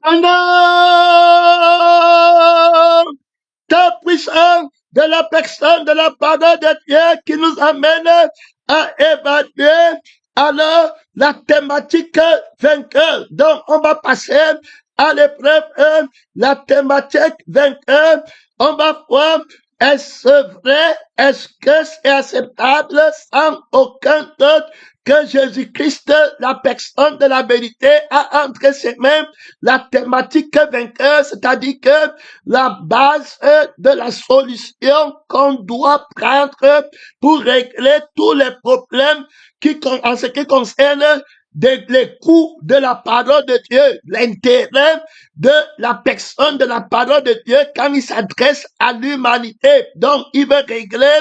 Pendant ta puissance de la personne de la parole de Dieu qui nous amène à évaluer alors la thématique vainqueur. Donc, on va passer à l'épreuve 1, la thématique vainqueur. On va voir est-ce vrai, est-ce que c'est acceptable sans aucun doute que Jésus-Christ, la personne de la vérité, a entre ses mains la thématique vainqueur, c'est-à-dire que la base de la solution qu'on doit prendre pour régler tous les problèmes en ce qui concerne les coups de la parole de Dieu, l'intérêt de la personne de la parole de Dieu quand il s'adresse à l'humanité. Donc, il veut régler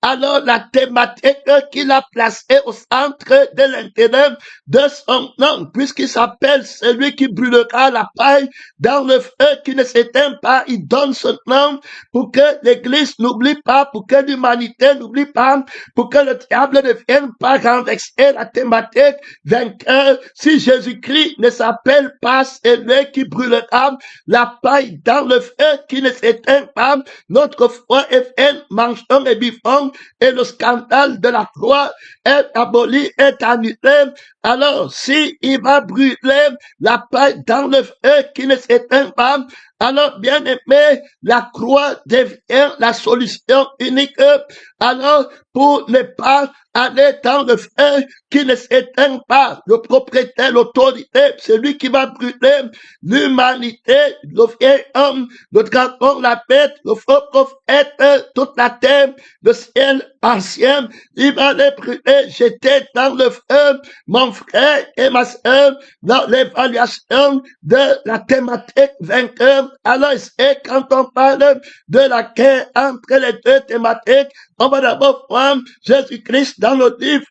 alors la thématique qu'il a placée au centre de l'intérêt de son nom, puisqu'il s'appelle celui qui brûlera la paille dans le feu qui ne s'éteint pas. Il donne ce nom pour que l'Église n'oublie pas, pour que l'humanité n'oublie pas, pour que le diable ne vienne pas renverser la thématique vainqueur. Si Jésus-Christ ne s'appelle pas celui qui brûlera la paille dans le feu qui ne s'éteint pas, notre foi est vaine, mangeons et buvons, et le scandale de la croix est aboli, est annulé. Alors, si il va brûler la paille dans le feu qui ne s'éteint pas, alors, bien aimé, la croix devient la solution unique. Alors, pour ne pas aller dans le feu qui ne s'éteint pas, le propriétaire, l'autorité, celui qui va brûler l'humanité, le vieil homme, le dragon, la bête, le faux prophète, toute la terre, le ciel ancien, il va les brûler, jeter dans le feu, mon frère et ma soeur, dans l'évaluation de la thématique vainqueur. Alors, c'est quand on parle de la guerre entre les deux thématiques, on va d'abord voir Jésus-Christ dans le livre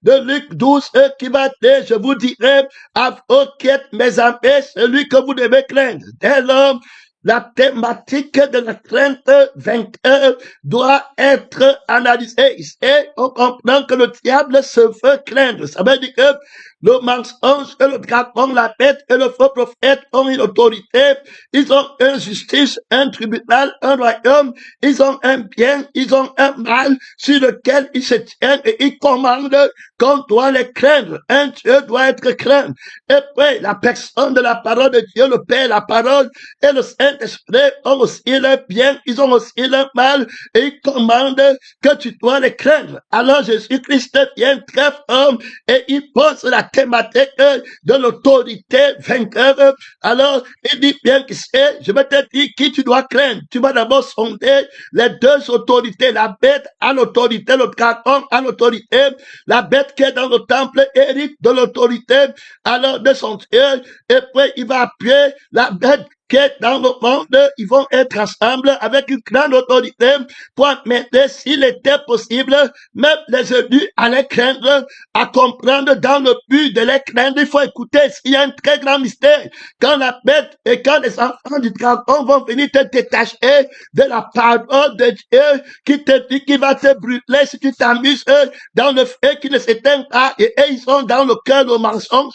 de Luc 12 qui va dire, je vous dirai, à vous qui êtes mes amis, celui que vous devez craindre. Dès lors, la thématique de la crainte vainqueur doit être analysée. Et on comprend que le diable se veut craindre. Ça veut dire que le mensonge, et le dragon, la bête et le faux prophète ont une autorité. Ils ont une justice, un tribunal, un royaume. Ils ont un bien, ils ont un mal sur lequel ils se tiennent et ils commandent qu'on doit les craindre. Un Dieu doit être craint. Et puis, la personne de la parole de Dieu, le Père, la parole et le Saint-Esprit ont aussi le bien, ils ont aussi le mal et ils commandent que tu dois les craindre. Alors, Jésus-Christ vient très fort et il pose la thématique de l'autorité vainqueur. Alors, il dit bien que c'est, je vais te dire qui tu dois craindre. Tu vas d'abord sonder les deux autorités. La bête a l'autorité, le dragon a l'autorité. La bête qui est dans le temple hérite de l'autorité, alors de son Dieu. Et puis, il va appuyer la bête qui est dans le monde, ils vont être ensemble avec une grande autorité pour admettre s'il était possible, même les élus à les craindre, à comprendre dans le but de les craindre. Il faut écouter, il y a un très grand mystère. Quand la bête et quand les enfants du dragon vont venir te détacher de la parole de Dieu qui te dit qu'il va te brûler si tu t'amuses dans le feu qui ne s'éteint pas, et ils sont dans le cœur le mensonge,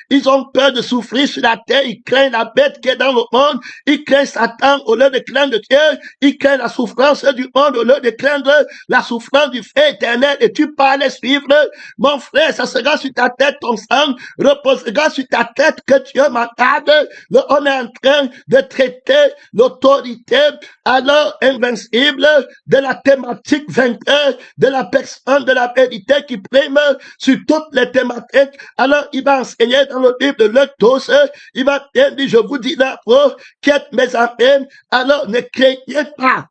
ils ont peur de souffrir sur la terre, ils craignent la bête qui est dans le monde, ils craignent Satan au lieu de craindre Dieu, ils craignent la souffrance du monde au lieu de craindre la souffrance du feu éternel, et tu peux les suivre, mon frère, ça sera sur ta tête, ton sang reposera sur ta tête que Dieu m'accorde. On est en train de traiter l'autorité alors invincible de la thématique vainqueur de la personne de la vérité qui prime sur toutes les thématiques. Alors il va enseigner dans le livre de Luc 12, il va bien dire, je vous dis là, vous qui êtes mes amis, alors ne craignez pas.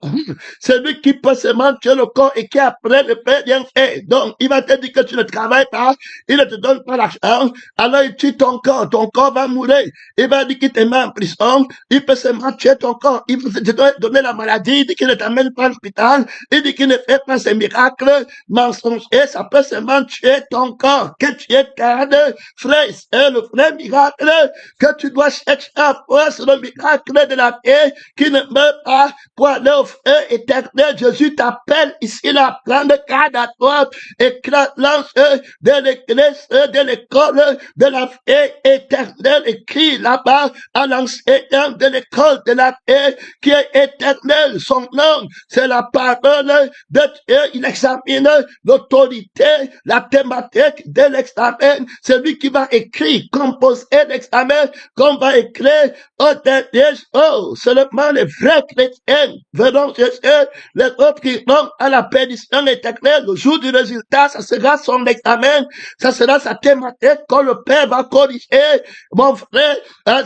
Celui qui peut se mentir le corps et qui après ne peut rien faire. Donc il va te dire que tu ne travailles pas, il ne te donne pas l'argent, alors il tue ton corps va mourir. Il va dire qu'il te met en prison, il peut se mentir ton corps, il va te donner la maladie, il dit qu'il ne t'amène pas à l'hôpital, il dit qu'il ne fait pas ces miracles mensongers, ça peut seulement tuer ton corps, que tu es garde, frère, c'est le vrai miracle que tu dois chercher à voir, c'est le miracle de la paix qui ne meurt pas pour aller au feu éternel. Jésus t'appelle ici là, prendre garde à toi et lance de l'église, de l'école de la paix éternelle, écrit là-bas à l'enseignant de l'école de la paix qui est éternel. Son nom, c'est la parole de Dieu. Il examine l'autorité, la thématique de l'examen. C'est lui qui va écrire, composer l'examen, qu'on va écrire au dernier jour. Seulement les vrais chrétiens verront Jésus, les autres qui vont à la perdition éternelle. Le jour du résultat, ça sera son examen, ça sera sa thématique quand le Père va corriger. Mon frère,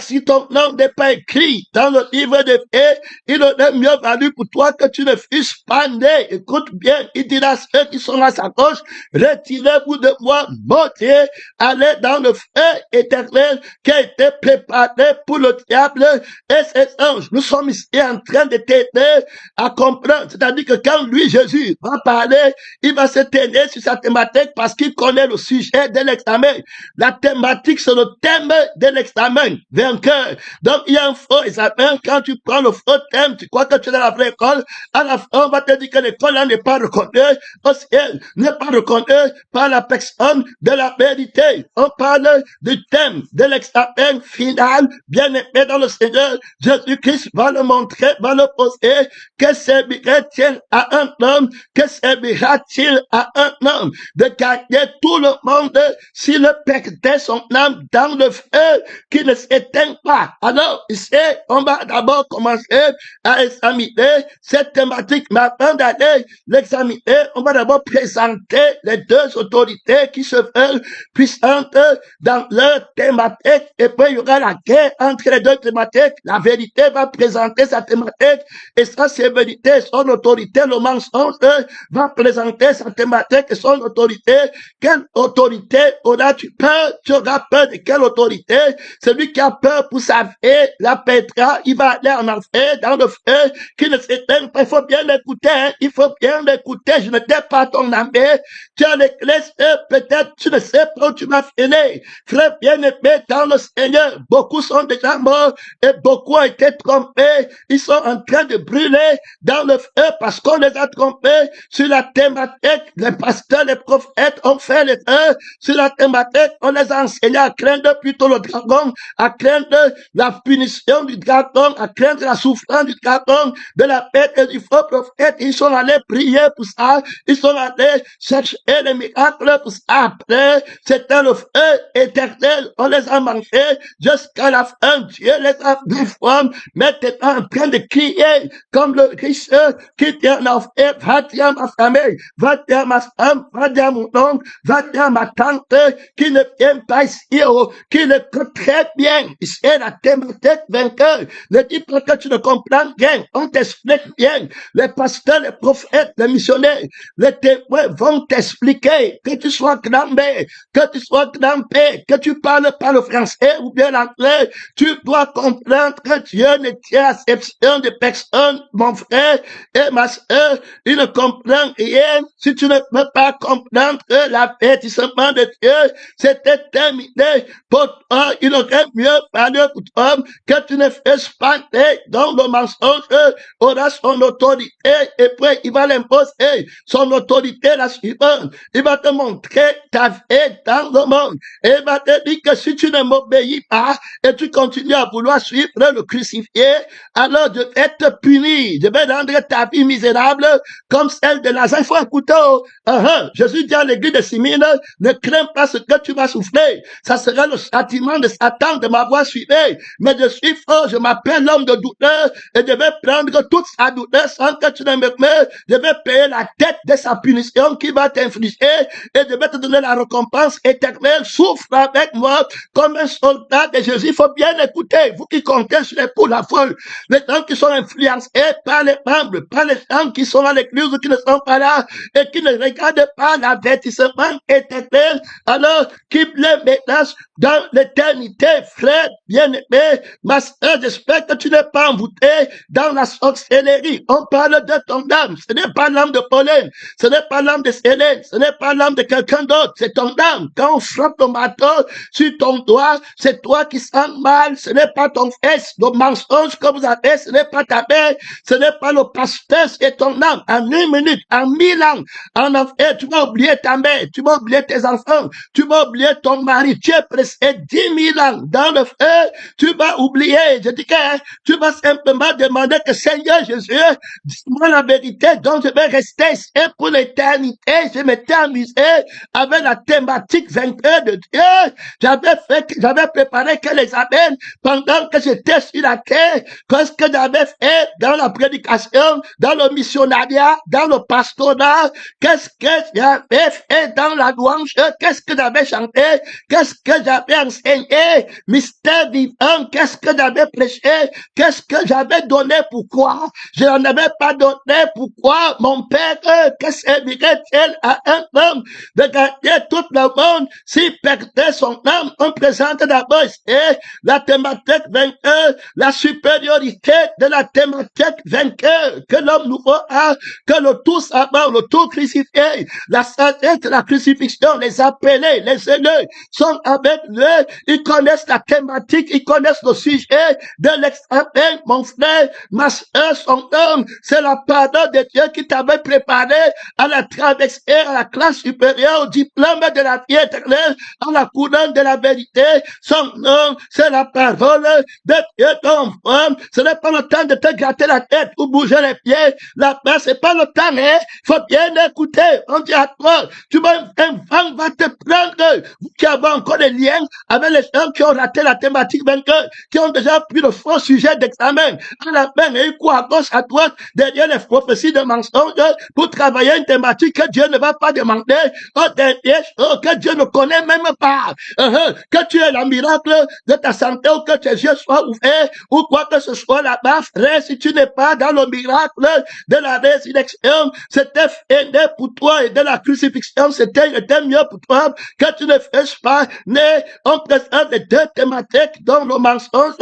si ton nom n'est pas écrit dans le livre des faits, il aurait mieux valu pour toi que tu ne fusses pas né. Écoute bien, il dira à ceux qui sont à sa gauche, retirez-vous de moi, mon Dieu, allez dans le feu éternel qui a été préparé pour le diable et ses anges. Nous sommes ici en train de t'aider à comprendre. C'est-à-dire que quand lui, Jésus, va parler, il va se tenir sur sa thématique parce qu'il connaît le sujet de l'examen. La thématique, c'est le thème de l'examen. Vainqueur. Donc, il y a un faux examen. Quand tu prends le faux thème, tu crois que tu es dans la vraie école. À la fin, on va te dire que l'école là n'est pas reconnue au ciel, n'est pas reconnue par la personne de la vérité. On parle du thème de l'examen final, bien aimé dans le Seigneur. Jésus-Christ va le montrer, va le poser. Que servirait-il à un homme? Que servira-t-il à un homme de gagner tout le monde s'il perdait son âme dans le feu qui ne s'éteint pas? Alors, ici, on va d'abord commencer à examiner cette thématique. Mais avant d'aller l'examiner, on va d'abord présenter les deux autorités qui se veulent puissantes dans leur thématique. Et puis, il y aura la guerre entre les deux thématiques. La vérité va présenter sa thématique et sa sévérité, son autorité. Le mensonge va présenter sa thématique et son autorité. Quelle autorité auras-tu peur? Tu auras peur de quelle autorité? Celui qui a peur pour sa vie, la pètera, il va aller en enfer, dans le feu, qui ne s'éteint pas. Il faut bien l'écouter, hein? Il faut bien l'écouter. Je ne t'ai pas ton âme. Tu as l'église, peut-être tu ne sais pas où tu vas finir. Frère bien-aimé dans le Seigneur, beaucoup sont déjà morts et beaucoup ont été trompés. Ils sont en train de brûler dans le feu parce qu'on les a trompés sur la thématique. Les pasteurs, les prophètes ont fait les œuvres sur la thématique. On les a enseignés à craindre plutôt le dragon, à craindre la punition du dragon, à craindre la souffrance du dragon, de la paix et du faux prophète. Ils sont allés prier pour ça. Ils sont allés chercher les miracles pour ça. Après, c'était le feu éternel. On les a manqués jusqu'à la fin. Dieu les a des fois maintenant en train de crier comme le riche qui dit en enfer, va dire ma famille, va dire ma femme, va dire mon oncle, va dire ma tante qui ne vient pas ici, qui le connaît très bien. C'est la thématique vainqueur. Ne dis pas que tu ne comprends rien. On t'explique bien. Les pasteurs, les prophètes, les missionnaires, les témoins vont t'expliquer que tu sois grand-mère, que tu sois grand-père, que tu parles pas le français ou bien l'anglais. Tu dois comprendre que Dieu ne tient exception de personne, mon frère et ma soeur. Il ne comprend rien. Si tu ne peux pas comprendre que l'avertissement de Dieu, c'était terminé pour toi. Il aurait mieux fallu pour toi que tu ne fasses pas dans le mensonge aura son autorité et puis il va l'imposer. Son autorité la suivante. Il va te montrer ta vie dans le monde. Et il va te dire que si tu ne m'obéis pas et tu continues à vouloir suivre le crucifié, alors je vais te punir. Je vais rendre ta vie misérable comme celle de Lazare. Il faut un couteau. Jésus dit à l'église de Simine, ne crains pas ce que tu vas souffrir. Ça sera le châtiment de Satan de m'avoir suivi. Mais je suis fort, je m'appelle l'homme de douleur et je vais prendre toute sa douleur sans que tu ne me meurs. Je vais payer la tête de sa punition qui va t'infliger et je vais te donner la récompense éternelle. Souffre avec moi comme un soldat de Jésus. Il faut bien écouter. Vous qui comptez sur les pour la foule, les gens qui sont influencés par les membres, par les gens qui sont à l'église ou qui ne sont pas là et qui ne regardent pas l'avertissement éternel, alors qu'ils les menacent dans l'éternité. Frère bien-aimé, ma soeur, j'espère que tu n'es pas envoûté dans la sorcellerie. On parle de ton âme. Ce n'est pas l'âme de Pauline, ce n'est pas l'âme de Célène, ce n'est pas l'âme de quelqu'un d'autre, c'est ton âme. Quand on frappe ton marteau sur ton doigt, c'est toi qui sens mal, ce n'est pas ton confesses le mensonge que vous avez, ce n'est pas ta mère, ce n'est pas le pasteur, c'est ton âme. En 1 minute, en 1000 ans, en enfer, tu vas oublier ta mère, tu vas oublier tes enfants, tu vas oublier ton mari. Tu es pressé 10 000 ans dans le feu, tu vas oublier. Je dis que tu vas simplement demander que Seigneur Jésus, dis-moi la vérité, donc je vais rester et pour l'éternité. Je m'étais amusé avec la thématique vainqueur de Dieu. J'avais préparé que les amènes pendant que j'étais sur la terre. Qu'est-ce que j'avais fait dans la prédication, dans le missionnariat, dans le pastorat? Qu'est-ce que j'avais fait dans la louange? Qu'est-ce que j'avais chanté? Qu'est-ce que j'avais enseigné? Mystère vivant. Qu'est-ce que j'avais prêché? Qu'est-ce que j'avais donné? Pourquoi? Je n'en avais pas donné. Pourquoi? Mon Père, que servirait-il à un homme de gagner tout le monde s'il perdait son âme? On présente d'abord la thématique vainqueur, la supériorité de la thématique vainqueur que l'homme nouveau a, que le tout savoir, le tout crucifié, la sagesse de la crucifixion, les appelés, les élus sont avec eux, ils connaissent la thématique, ils connaissent le sujet de l'examen. Mon frère, ma soeur, son homme, c'est la pardon de Dieu qui t'avait préparé à la traversée, à la classe supérieure, au diplôme de la vie éternelle, à la couronne de la vérité. Son nom, c'est la parole de Dieu, ton frère. Ce n'est pas le temps de te gratter la tête ou bouger les pieds. Là-bas, c'est pas le temps, hein. Faut bien écouter. On dit à toi, un vent va te prendre. Vous qui avez encore des liens avec les gens qui ont raté la thématique vainqueur, qui ont déjà pris le faux sujet d'examen. À la fin, et quoi à gauche, à droite, derrière les prophéties de mensonges, pour travailler une thématique que Dieu ne va pas demander, que Dieu ne connaît même pas. Que tu aies la miracle de ta santé ou que tes yeux soient ouverts ou quoi que ce soit là-bas, frère, si tu n'es pas dans le miracle de la résurrection, c'était fini pour toi et de la crucifixion, c'était mieux pour toi que tu ne fasses pas. Mais on présente les deux thématiques dont le mensonge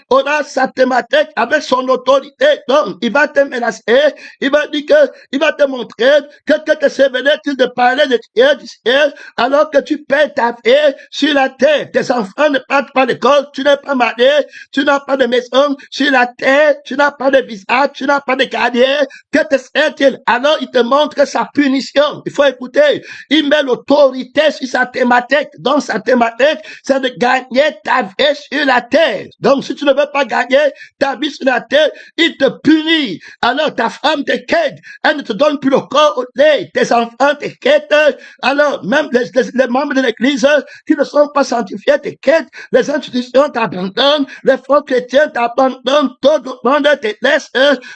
aura sa thématique avec son autorité. Donc, il va te menacer, il va dire que, il va te montrer que te sévérait-il de parler de Dieu du ciel alors que tu paies ta vie sur la terre. Tes enfants ne partent pas d'école, tu n'es pas marié, tu n'as pas de maison sur la terre, tu n'as pas de visa, tu n'as pas de carrière. Que te sert-il? Alors il te montre sa punition. Il faut écouter. Il met l'autorité sur sa thématique. Donc sa thématique, c'est de gagner ta vie sur la terre. Donc si tu ne veux pas gagner ta vie sur la terre, il te punit. Alors ta femme te quitte, elle ne te donne plus le corps au lait. Tes enfants te quittent. Alors même les membres de l'église qui ne sont pas sanctifiés te quittent. Les institutions t'abandonnent. Les faux chrétiens t'abandonnent. Tout le monde te laisse.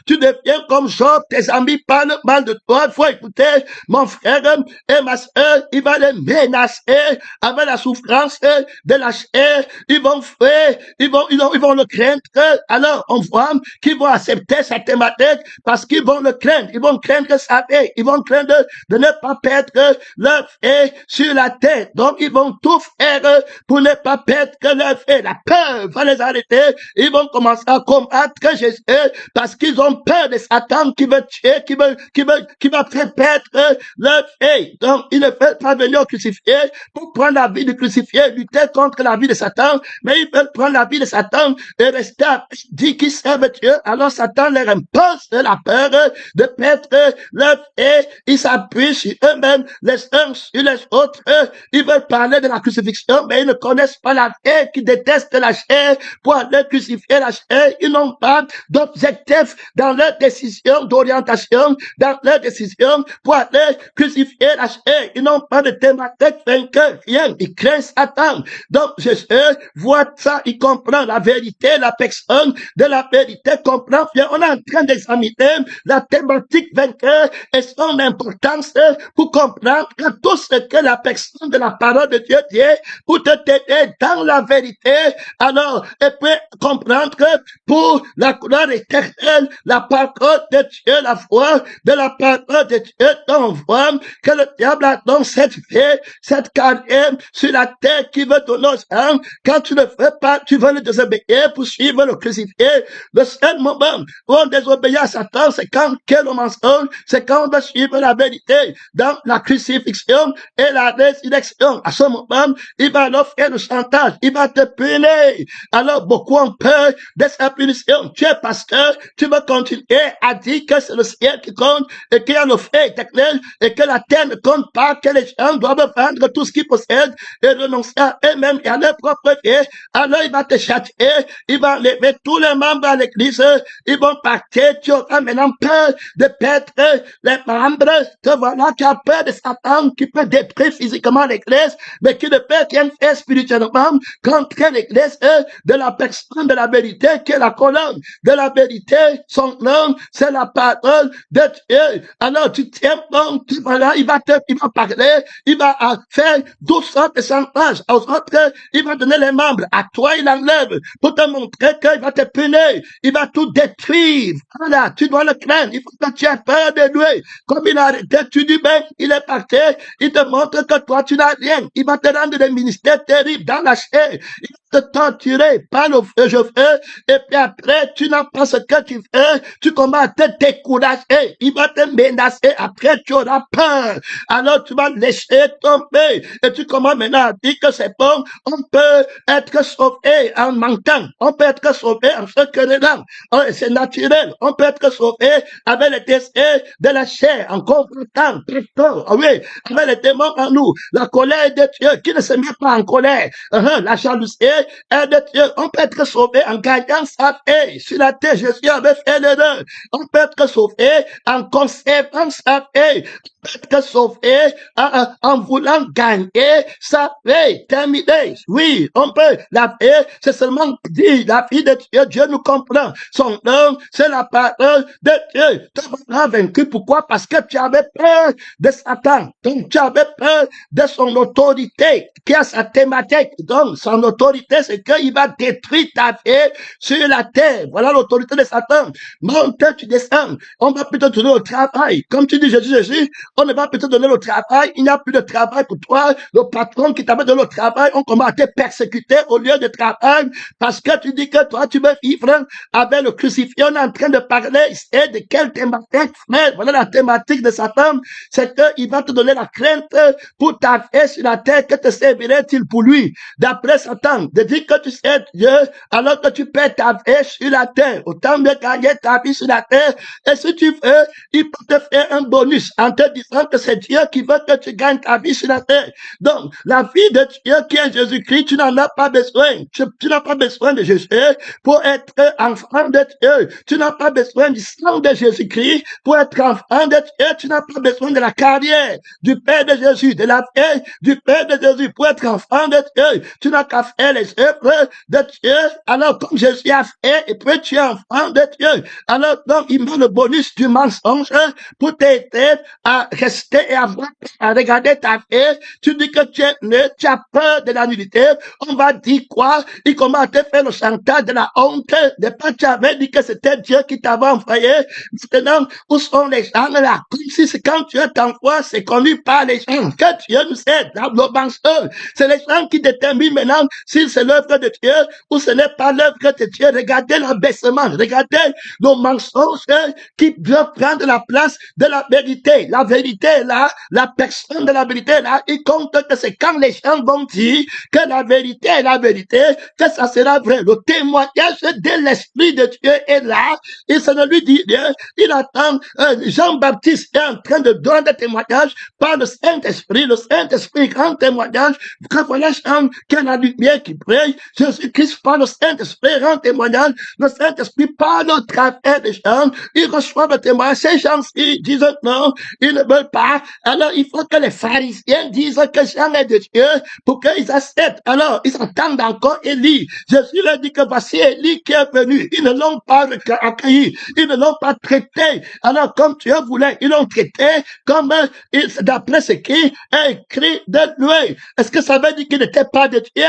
Tu deviens comme Job. Tes amis parlent mal de toi. Il faut écouter mon frère et ma soeur. Il va les menacer avec la souffrance de la chair. Ils vont faire, ils vont le craindre. Alors on voit qu'ils vont accepter sa thématique parce qu'ils vont le craindre. Ils vont craindre sa vie. Ils vont craindre de ne pas perdre leur vie sur la tête. Donc ils vont tout faire pour ne pas perdre leur vie. La peur va les arrêter. Ils vont commencer à combattre Jésus parce qu'ils ont peur de Satan qui veut tuer, qui va faire perdre leur vie. Donc ils ne veulent pas venir crucifier pour prendre la vie du crucifié, lutter contre la vie de Satan, mais ils veulent prendre la vie de Satan et rester dit qu'ils servent Dieu. Alors Satan leur impose la peur de perdre leur vie. Ils s'appuient sur eux-mêmes, les uns sur les autres. Ils veulent parler de la crucifixion, mais ils ne connaissent pas la vie, qui détestent la chair pour aller crucifier la chair. Ils n'ont pas d'objectif dans leur décision d'orientation, dans leur décision pour aller crucifier la chair. Ils n'ont pas de thématique vainqueur, rien. Ils craignent Satan. Donc Jésus voit ça, il comprend la vérité, la personne de la vérité comprend bien. On est en train d'examiner la thématique vainqueur et son importance pour comprendre que tout ce que la personne de la parole de Dieu dit pour te t'aider dans la vérité, alors elle peut comprendre que pour la couleur éternelle, la parole de Dieu, la foi de la parole de Dieu, on voit que le diable a donc cette vie, cette carrière sur la terre qui veut donner aux hommes. Quand tu ne fais pas, tu veux le désobéir pour suivre le crucifié. Le seul moment où on désobéit à Satan, c'est quand quel mensonge, c'est quand on doit suivre la vérité dans la crucifixion et la résurrection. À ce moment, il va leur faire le chantage, il va te punir. Alors Alors, beaucoup ont peur de sa punition. Tu es pasteur, tu veux continuer à dire que c'est le ciel qui compte et qu'il y a le feu éternel et que la terre ne compte pas, que les gens doivent vendre tout ce qu'ils possèdent et renoncer à eux-mêmes et à leur propre vie. Alors, il va te châtier, il va enlever tous les membres à l'église, ils vont partir, tu auras maintenant peur de perdre les membres. Te voilà, tu as peur de Satan qui peut détruire physiquement l'église, mais qui ne peut rien faire spirituellement contre l'église de la personne de la vérité qui est la colonne de la vérité. Son nom, c'est la parole de Dieu. Alors tu tiens bon, tu voilà, il va parler, il va faire 12 sortes de chantage aux autres, il va donner les membres. À toi, il enlève pour te montrer qu'il va te punir, il va tout détruire. Voilà, tu dois le craindre, il faut que tu aies peur de lui. Comme il a arrêté, tu dis ben, il est parti, il te montre que toi, tu n'as rien. Il va te rendre des ministères terribles dans la chair. Il va te torturer par le feu, je fais, et puis après, tu n'as pas ce que tu fais, tu commences à te décourager, il va te menacer, après tu auras peur, alors tu vas laisser tomber, et tu commences maintenant à dire que c'est bon, on peut être sauvé en mentant, on peut être sauvé en se querellant, c'est naturel, on peut être sauvé avec les désirs de la chair, en confrontant, oui, avec les démons en nous, la colère de Dieu, qui ne se met pas en colère, la jalousie est de Dieu, on peut être sauvé en gagnant sa paix. Sur la terre, Jésus avait fait l'erreur. On peut être sauvé en conservant sa paix. On peut être sauvé en voulant gagner sa paix. Terminé. Oui, on peut. La paix, c'est seulement dit. La vie de Dieu, Dieu nous comprend. Son nom, c'est la parole de Dieu. Tu seras vaincu. Pourquoi? Parce que tu avais peur de Satan. Donc, tu avais peur de son autorité, qui a sa thématique. Donc, son autorité, c'est qu'il va détruire ta vie sur la terre. Voilà l'autorité de Satan. Monte, tu descends. On va plutôt te donner le travail. Comme tu dis Jésus, on ne va plutôt donner le travail. Il n'y a plus de travail pour toi. Le patron qui t'avait donné le travail, on commence à te persécuter au lieu de travail parce que tu dis que toi, tu veux vivre avec le crucifié. On est en train de parler et de quelle thématique, frère. Voilà la thématique de Satan. C'est qu'il va te donner la crainte pour ta vie sur la terre. Que te servirait-il pour lui? D'après Satan, de dire que tu sais Dieu, alors que tu perds ta vie sur la terre, autant mieux gagner ta vie sur la terre. Et si tu veux, il peut te faire un bonus en te disant que c'est Dieu qui veut que tu gagnes ta vie sur la terre. Donc, la vie de Dieu qui est Jésus-Christ, tu n'en as pas besoin. Tu n'as pas besoin de Jésus pour être enfant de Dieu. Tu n'as pas besoin du sang de Jésus-Christ pour être enfant de Dieu. Tu n'as pas besoin de la carrière du Père de Jésus, de la paix du Père de Jésus pour être enfant de Dieu. Tu n'as qu'à faire les œuvres de Dieu. Alors, comme Jésus a fait, et puis tu es enfant de Dieu. Alors, donc, il met le bonus du mensonge pour t'aider à rester et à regarder ta vie. Tu dis que tu es né, tu as peur de la nullité. On va dire quoi? Il commence à te faire le chantage de la honte. De pas tu avais dit que c'était Dieu qui t'avait envoyé. Maintenant, où sont les gens là? Comme si c'est quand Dieu t'envoie, c'est connu par les gens. Que Dieu nous aide dans nos mensonges. C'est les gens qui déterminent maintenant si c'est l'œuvre de Dieu ou ce n'est pas l'œuvre de Dieu. Regardez l'abaissement, regardez nos mensonges qui doivent prendre la place de la vérité. La vérité est là, la personne de la vérité est là. Il compte que c'est quand les gens vont dire que la vérité est la vérité, que ça sera vrai. Le témoignage de l'Esprit de Dieu est là. Et ça ne lui dit rien. Il attend. Jean-Baptiste est en train de donner des témoignages par le Saint-Esprit. Le Saint-Esprit rend témoignage que voilà qu'il y a la lumière qui brille. Jésus-Christ par le Saint-Esprit rend témoignage. Le Saint-Esprit parle au travers des gens. Ils reçoivent le témoignage. Ces gens-ci disent non, ils ne veulent pas. Alors, il faut que les pharisiens disent que Jean est de Dieu pour qu'ils acceptent. Alors, ils attendent encore Élie. Jésus leur dit que voici Élie qui est venu. Ils ne l'ont pas accueilli. Ils ne l'ont pas traité. Alors, comme Dieu voulait, ils l'ont traité comme d'après ce qui est écrit de lui. Est-ce que ça veut dire qu'il n'était pas de Dieu?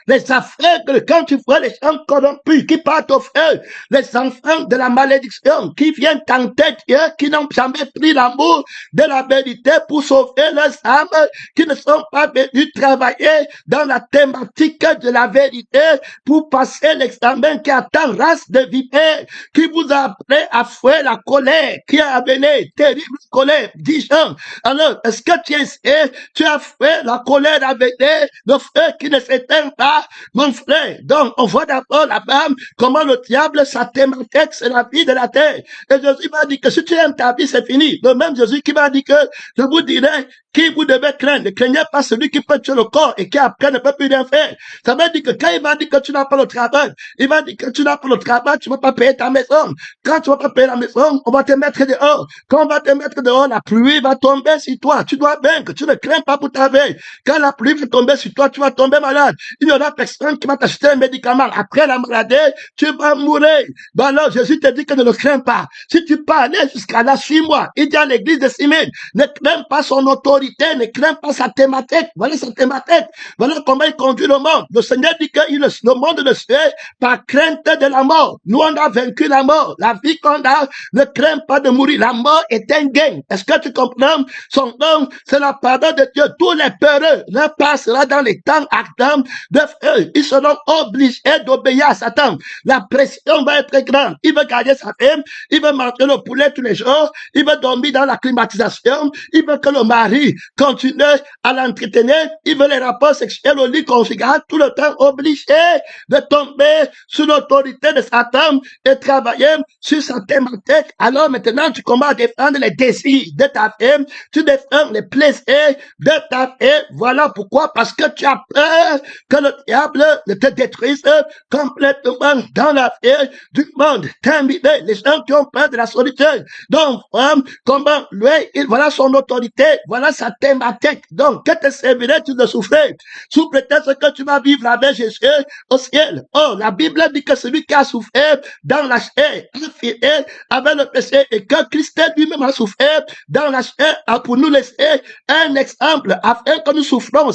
Les aveugles, quand tu vois les gens corrompus qui partent au feu, les enfants de la malédiction qui viennent tenter Dieu, qui n'ont jamais pris l'amour de la vérité pour sauver leurs âmes, qui ne sont pas venus travailler dans la thématique de la vérité pour passer l'examen qui attend race de vipères, qui vous a appelé à fouer la colère, qui a amené terrible colère, 10 ans. Alors, est-ce que tu as foué la colère avec le feu qui ne s'éteint pas, pas, mon frère. Donc, on voit d'abord là-bas comment le diable, sa thématique, c'est la vie de la terre. Et Jésus m'a dit que si tu aimes ta vie, c'est fini. Le même Jésus qui m'a dit que je vous dirai qui vous devez craindre. Ne craignez pas celui qui peut tuer le corps et qui après ne peut plus rien faire. Ça veut dire que quand il m'a dit que tu n'as pas le travail, il m'a dit que tu n'as pas le travail, tu ne vas pas payer ta maison. Quand tu ne vas pas payer la maison, on va te mettre dehors. Quand on va te mettre dehors, la pluie va tomber sur toi. Tu dois vaincre. Tu ne crains pas pour ta veille. Quand la pluie va tomber sur toi, tu vas tomber malade. Il y aura personne qui va t'acheter un médicament. Après la maladie, tu vas mourir. Ben alors, Jésus te dit que ne le crains pas. Si tu peux aller jusqu'à là, 6 mois, il dit à l'église de Simène, ne crains pas son autorité, ne crains pas sa thématique. Voilà sa thématique. Voilà comment il conduit le monde. Le Seigneur dit que le monde le fait par crainte de la mort. Nous, on a vaincu la mort. La vie qu'on a, ne crains pas de mourir. La mort est un gain. Est-ce que tu comprends? Son nom, c'est la parole de Dieu. Tous les peureux, leur passera dans les temps ardents de feu. Ils seront obligés d'obéir à Satan. La pression va être très grande. Il veut garder sa femme. Il veut manger le poulet tous les jours. Il veut dormir dans la climatisation. Il veut que le mari continue à l'entretenir. Il veut les rapports sexuels au lit conjugal. Tout le temps obligé de tomber sous l'autorité de Satan et travailler sur sa thématique. Alors maintenant, tu commences à défendre les désirs de ta femme. Tu défends les plaisirs de ta femme. Voilà pourquoi. Parce que tu as peur que le diable ne te détruise complètement dans la vie du monde. Terminé. Les gens qui ont peur de la solitude. Donc, comment lui, voilà son autorité, voilà sa thématique. Donc, que te servirait-il de souffrir? Sous prétexte que tu vas vivre avec Jésus au ciel. Oh, la Bible dit que celui qui a souffert dans la chair a fini avec le péché et que Christ lui-même a souffert dans la chair pour nous laisser un exemple afin que nous souffrons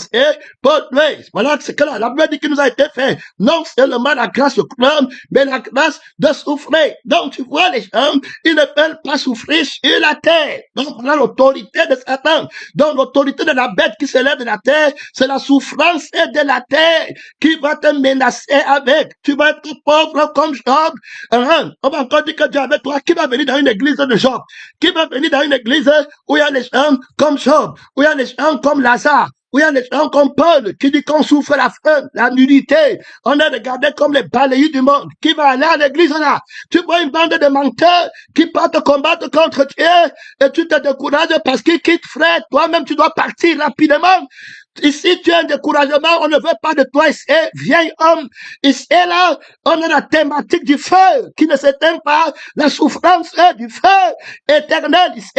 pour lui. Voilà ce que la Bible dit qui nous a été fait. Non seulement la grâce de croire, mais la grâce de souffrir. Donc, tu vois, les gens, ils ne veulent pas souffrir sur la terre. Donc, voilà l'autorité de Satan. Donc, l'autorité de la bête qui s'élève de la terre, c'est la souffrance de la terre qui va te menacer avec. Tu vas être pauvre comme Job. On va encore dire que Dieu est avec toi. Qui va venir dans une église de Job? Qui va venir dans une église où il y a les gens comme Job, où il y a les gens comme Lazare? Où il y a des gens comme Paul qui dit qu'on souffre la faim, la nudité. On est regardé comme les balayés du monde. Qui va aller à l'église là? Tu vois une bande de menteurs qui partent combattre contre Dieu et tu te décourages parce qu'ils quittent frère. Toi-même, tu dois partir rapidement. Ici, tu as un découragement, on ne veut pas de toi ici, vieil homme. Ici, là, on a la thématique du feu qui ne s'éteint pas, la souffrance du feu éternel. Ici,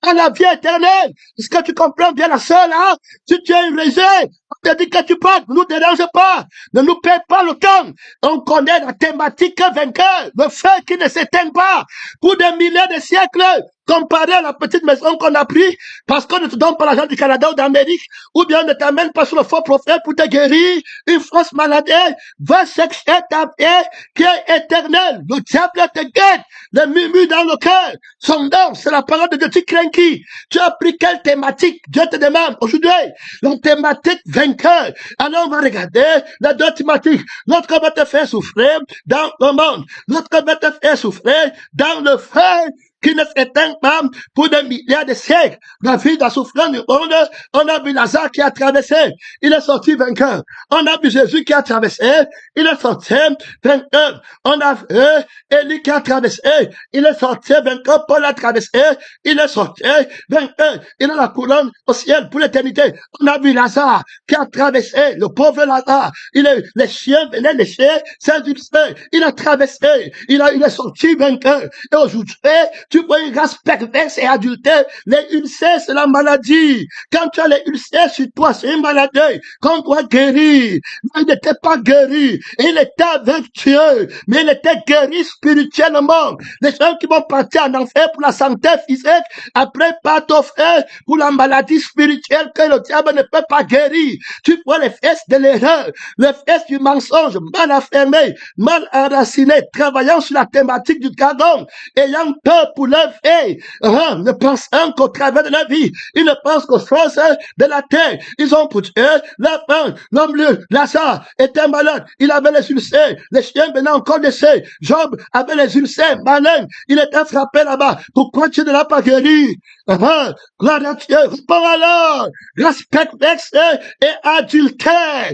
à la vie éternelle. Est-ce que tu comprends bien la seule, là? Si tu as une réserve, on te dit que tu parles, ne nous dérange pas, ne nous perds pas le temps. On connaît la thématique vainqueur, le feu qui ne s'éteint pas. Pour des milliers de siècles, comparé à la petite maison qu'on a pris, parce qu'on ne te donne pas l'argent du Canada ou d'Amérique, ou bien on ne t'amène pas sur le faux prophète pour te guérir, une fausse maladie, va chercher ta paix qui est éternelle. Le diable te guette, le murmure dans le cœur. Son nom, c'est la parole de Dieu. Tu crains qui? Tu as pris quelle thématique? Dieu te demande aujourd'hui. La thématique vainqueur. Alors on va regarder les deux thématiques. L'autre va te faire souffrir dans le monde. L'autre va te faire souffrir dans le feu qui ne s'éteint pas pour des milliards de siècles. La vie de la souffrance du monde, on a vu Lazare qui a traversé, il est sorti vainqueur. On a vu Jésus qui a traversé, il est sorti vainqueur. On a vu Élie qui a traversé, il est sorti vainqueur. Paul a traversé, il est sorti vainqueur. Il a la couronne au ciel pour l'éternité. On a vu Lazare qui a traversé, le pauvre Lazare. Les chiens venaient lécher ses ulcères. Il a traversé, il est sorti vainqueur. Et aujourd'hui, tu vois une race perverse et adultère. Les ulcères, c'est la maladie. Quand tu as les ulcères sur toi, c'est une maladie qu'on doit guérir. Mais il n'était pas guéri. Il était avec Dieu. Mais il était guéri spirituellement. Les gens qui vont partir en enfer pour la santé physique, après partent au frère pour la maladie spirituelle que le diable ne peut pas guérir. Tu vois les fesses de l'erreur, les fesses du mensonge, mal affermées, mal enracinées, travaillant sur la thématique du dragon, ayant peur pour leur vie, ne pensant qu'au travers de la vie, ils ne pensent qu'aux choses de la terre. Ils ont pour Dieu la faim. L'homme Lazare était malade, il avait les ulcères, les chiens venaient encore laisser. Job avait les ulcères malins, il était frappé là-bas. Pourquoi tu ne l'as pas guéri? Gloire à Dieu. Réponds alors. Respect et adultère.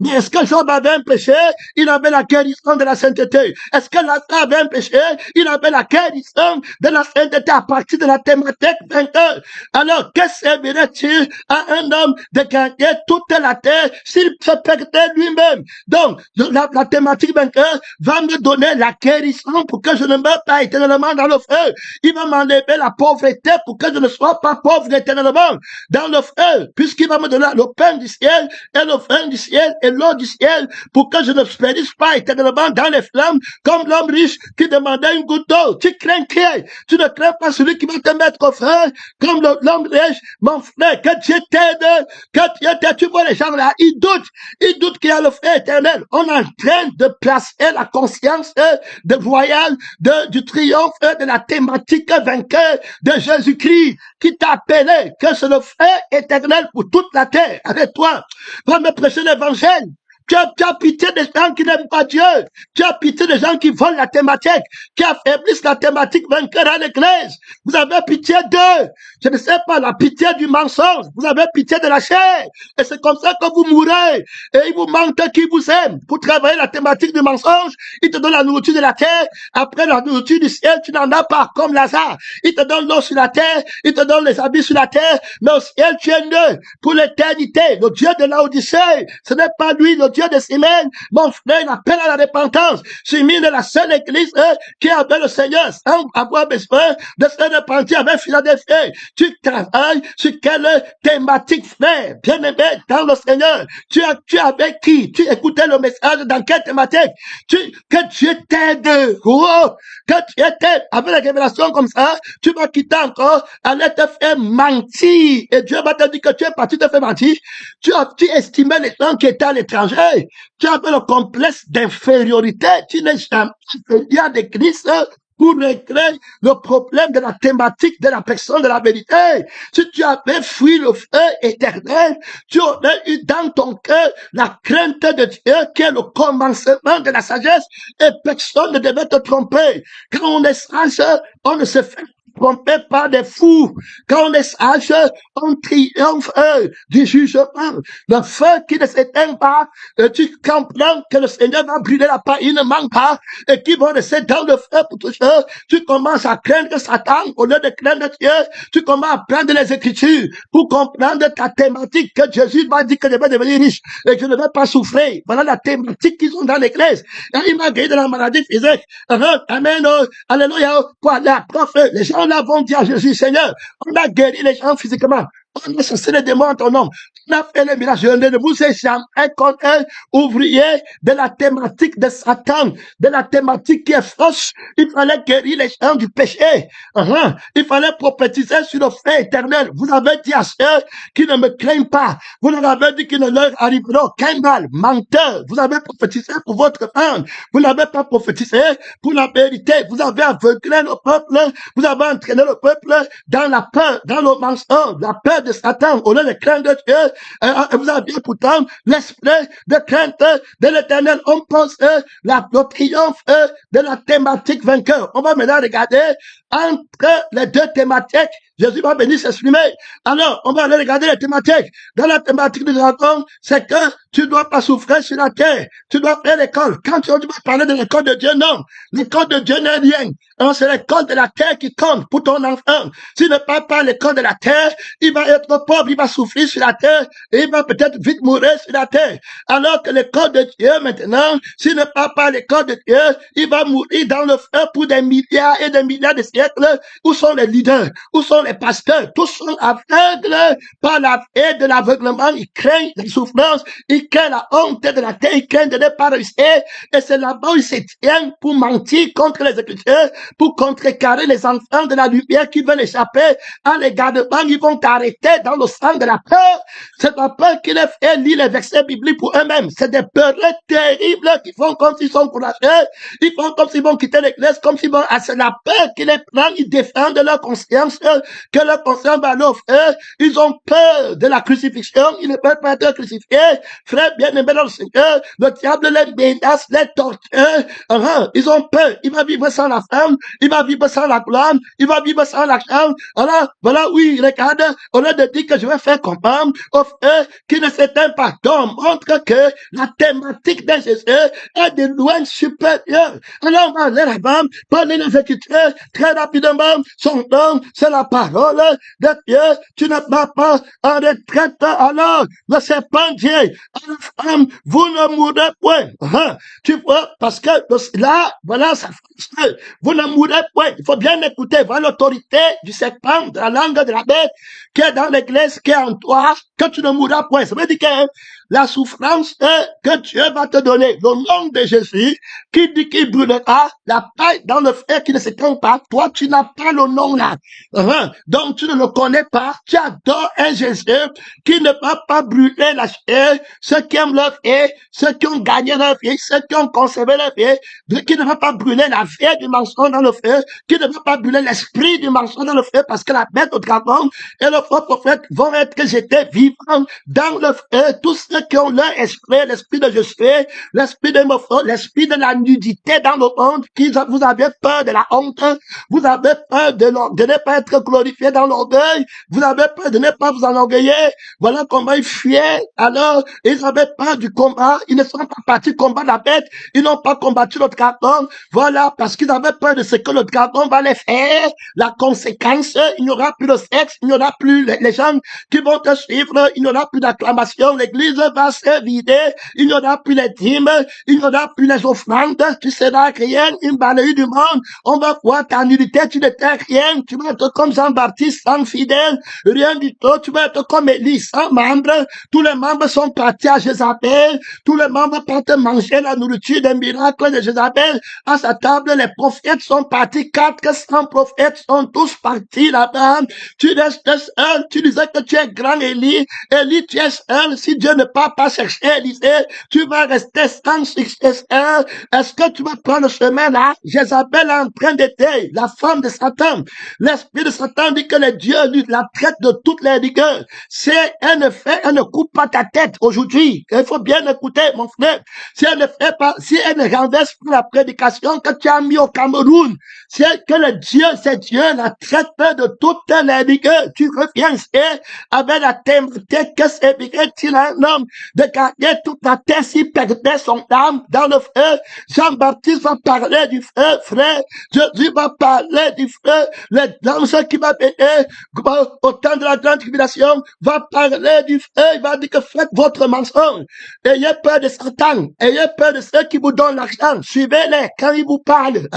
Mais est-ce que Job avait un péché? Il avait la guérison de la sainteté. Est-ce que Lazare avait un péché? Il avait la guérison de la sainteté à partir de la thématique 21. Alors, que servirait-il à un homme de gagner toute la terre s'il se perdait lui-même? Donc, la thématique 21 va me donner la guérison pour que je ne meure pas éternellement dans le feu. Il va m'enlever la pauvreté pour que je ne sois pas pauvre éternellement dans le feu, puisqu'il va me donner le pain du ciel et le vin du ciel et l'eau du ciel pour que je ne périsse pas éternellement dans les flammes comme l'homme riche qui demandait une goutte d'eau. Tu crains qui? Tu ne crains pas celui qui va te mettre au feu comme l'homme riche, mon frère, que Dieu t'aide, que Dieu t'aide. Tu vois les gens là, ils doutent qu'il y a le feu éternel. On est en train de placer la conscience de voyage du triomphe de la thématique vainqueur de Jésus-Christ qui t'a appelé, que c'est le feu éternel pour toute la terre avec toi. Va me prêcher l'évangile. Tu as pitié des gens qui n'aiment pas Dieu. Tu as pitié des gens qui volent la thématique, qui affaiblissent la thématique vainqueur à l'église. Vous avez pitié d'eux. Je ne sais pas, la pitié du mensonge. Vous avez pitié de la chair. Et c'est comme ça que vous mourrez. Et il vous manque qui vous aime. Pour travailler la thématique du mensonge, il te donne la nourriture de la terre. Après la nourriture du ciel, tu n'en as pas, comme Lazare. Il te donne l'eau sur la terre. Il te donne les habits sur la terre. Mais au ciel, tu es né pour l'éternité. Le Dieu de l'Odyssée, ce n'est pas lui, le Dieu de Simone, mon frère, il appelle à la repentance. Simone est la seule église qui appelle le Seigneur sans avoir besoin de se repentir avec Philadelphie. Tu travailles sur quelle thématique, frère, bien-aimé dans le Seigneur. Tu avec qui? Tu écoutais le message dans quelle thématique? Que Dieu t'aide. Oh, que Dieu t'aide. Avec la révélation comme ça, tu vas quitter encore, aller te faire mentir. Et Dieu va te dire que tu es parti te faire mentir. Tu estimais les gens qui étaient à l'étranger. Tu avais le complexe d'infériorité. Tu n'es jamais inférieur de Christ pour régler le problème de la thématique de la personne de la vérité. Si tu avais fui le feu éternel, tu aurais eu dans ton cœur la crainte de Dieu qui est le commencement de la sagesse et personne ne devait te tromper. Quand on est sage, on ne se fait tromper par des fous. Quand on est sage, on triomphe du jugement. Le feu qui ne s'éteint pas, tu comprends que le Seigneur va brûler la paille, il ne manque pas, et qui vont rester dans le feu pour toujours. Tu commences à craindre Satan au lieu de craindre Dieu. Tu commences à prendre les Écritures pour comprendre ta thématique, que Jésus m'a dit que je vais devenir riche et que je ne vais pas souffrir. Voilà la thématique qu'ils ont dans l'église. Il m'a guéri de la maladie physique. Amen. Alléluia. Quoi, la prof, les gens là vont dire à Jésus, Seigneur, on a guéri les gens physiquement. On a chassé les démons en ton nom. On a fait les miracles. Je ne vous ai jamais comme un ouvrier de la thématique de Satan, de la thématique qui est fausse. Il fallait guérir les gens du péché. Il fallait prophétiser sur le feu éternel. Vous avez dit à ceux qui ne me craignent pas. Vous leur avez dit qu'il ne leur arrivera aucun mal. Menteur. Vous avez prophétisé pour votre âme. Vous n'avez pas prophétisé pour la vérité. Vous avez aveuglé le peuple. Vous avez entraîné le peuple dans la peur, dans le mensonge, la peur de Satan, au lieu de craindre Dieu. Vous avez pourtant l'esprit de crainte de l'éternel. On pense le triomphe de la thématique vainqueur. On va maintenant regarder entre les deux thématiques. Jésus va venir s'exprimer. Alors, on va aller regarder les thématiques. Dans la thématique du dragon, c'est que tu ne dois pas souffrir sur la terre. Tu dois faire l'école. Quand tu vas parler de l'école de Dieu, non. L'école de Dieu n'est rien. Alors, c'est l'école de la terre qui compte pour ton enfant. S'il ne parle pas l'école de la terre, il va être pauvre, il va souffrir sur la terre, et il va peut-être vite mourir sur la terre. Alors que l'école de Dieu, maintenant, s'il ne parle pas l'école de Dieu, il va mourir dans le feu pour des milliards et des milliards de siècles. Où sont les leaders? Où sont les pasteurs? Tous sont aveugles par la haine de l'aveuglement. Ils craignent la souffrance, ils craignent la honte de la terre, ils craignent de ne pas réussir. Et c'est là-bas où ils se tiennent pour mentir contre les Écritures, pour contrecarrer les enfants de la lumière qui veulent échapper à l'égardement. Ils vont t'arrêter dans le sang de la peur. C'est la peur qui les fait lire les versets bibliques pour eux-mêmes. C'est des peurs terribles qui font comme s'ils sont courageux. Ils font comme s'ils vont quitter l'église, comme s'ils vont... C'est la peur qui les prend. Ils défendent leur conscience que leur conscience va leur frère, ils ont peur de la crucifixion, ils ne peuvent pas être crucifiés. Frère bien-aimé dans le Seigneur, le diable les menace, les torture. Ils ont peur. Il va vivre sans la femme, il va vivre sans la gloire, il va vivre sans l'argent. Alors, voilà, oui, regarde, au lieu de dire que je vais faire comprendre aux frères qui ne s'éteignent pas. Donc, montre que la thématique de Jésus est de loin supérieure. Alors, on va aller là-bas, parler les Écritures très rapidement. Son nom, c'est la parole de Dieu. Tu ne vas pas en retraite. Alors, le serpent dit à la femme, vous ne mourrez point. Tu vois, parce que là, voilà, ça fait, vous ne mourrez point. Il faut bien écouter. Voilà l'autorité du serpent, de la langue de la bête, qui est dans l'église, qui est en toi, que tu ne mourras point. Ça veut dire que la souffrance que Dieu va te donner, le nom de Jésus, qui dit qu'il brûlera la paille dans le feu qui ne s'éteint pas. Toi, tu n'as pas le nom là. Donc, tu ne le connais pas. Tu adores un Jésus qui ne va pas brûler la chair. Ceux qui aiment leur vie, ceux qui ont gagné leur vie, ceux qui ont conservé leur vie, qui ne va pas brûler la vie du mensonge dans le feu, qui ne va pas brûler l'esprit du mensonge dans le feu, parce que la bête au dragon et le faux prophète vont être jetés vivants dans le feu. Tous ceux qui ont leur esprit, l'esprit de Jésus, l'esprit de l'esprit de la nudité dans le monde, vous avez peur de la honte, vous avez peur de ne pas être glorifié dans l'orgueil, vous avez peur de ne pas vous enorgueillir. Voilà comment ils fuyaient. Alors, ils avaient peur du combat, ils ne sont pas partis combattre la bête, ils n'ont pas combattu le dragon. Voilà, parce qu'ils avaient peur de ce que le dragon va les faire. La conséquence, il n'y aura plus de sexe, il n'y aura plus les gens qui vont te suivre, il n'y aura plus d'acclamation, l'église va se vider, il n'y aura plus les dîmes, il n'y aura plus les offrandes, tu seras rien, une balayée du monde, on va voir ta nudité, tu n'étais rien, tu vas être comme Jean-Baptiste, sans fidèle, rien du tout, tu vas être comme Élie, sans membres, tous les membres sont partis à Jézabel, tous les membres partent manger la nourriture des miracles de Jézabel, à sa table, les prophètes sont partis, 400 prophètes sont tous partis là-bas, tu restes seul, tu disais que tu es grand Élie, Élie, tu es seul, si Dieu ne part pas chercher Élisée, tu vas rester sans succès. Est-ce que tu vas prendre le chemin là? Jézabel est en train d'aider la femme de Satan. L'esprit de Satan dit que le Dieu lui la traite de toutes les rigueurs. Si elle ne coupe pas ta tête aujourd'hui, il faut bien écouter, mon frère. Si elle ne fait pas, si elle ne renverse pas la prédication que tu as mis au Cameroun, c'est que le Dieu, c'est Dieu, la traite de toutes les rigueurs. Tu reviens avec la thématique que c'est bien un homme de garder toute la terre s'il perdait son âme dans le feu. Jean-Baptiste va parler du feu, frère. Jésus va parler du feu. L'ange qui va venir au temps de la grande tribulation va parler du feu. Il va dire que faites votre mensonge. Ayez peur de Satan. Ayez peur de ceux qui vous donnent l'argent. Suivez-les quand ils vous parlent.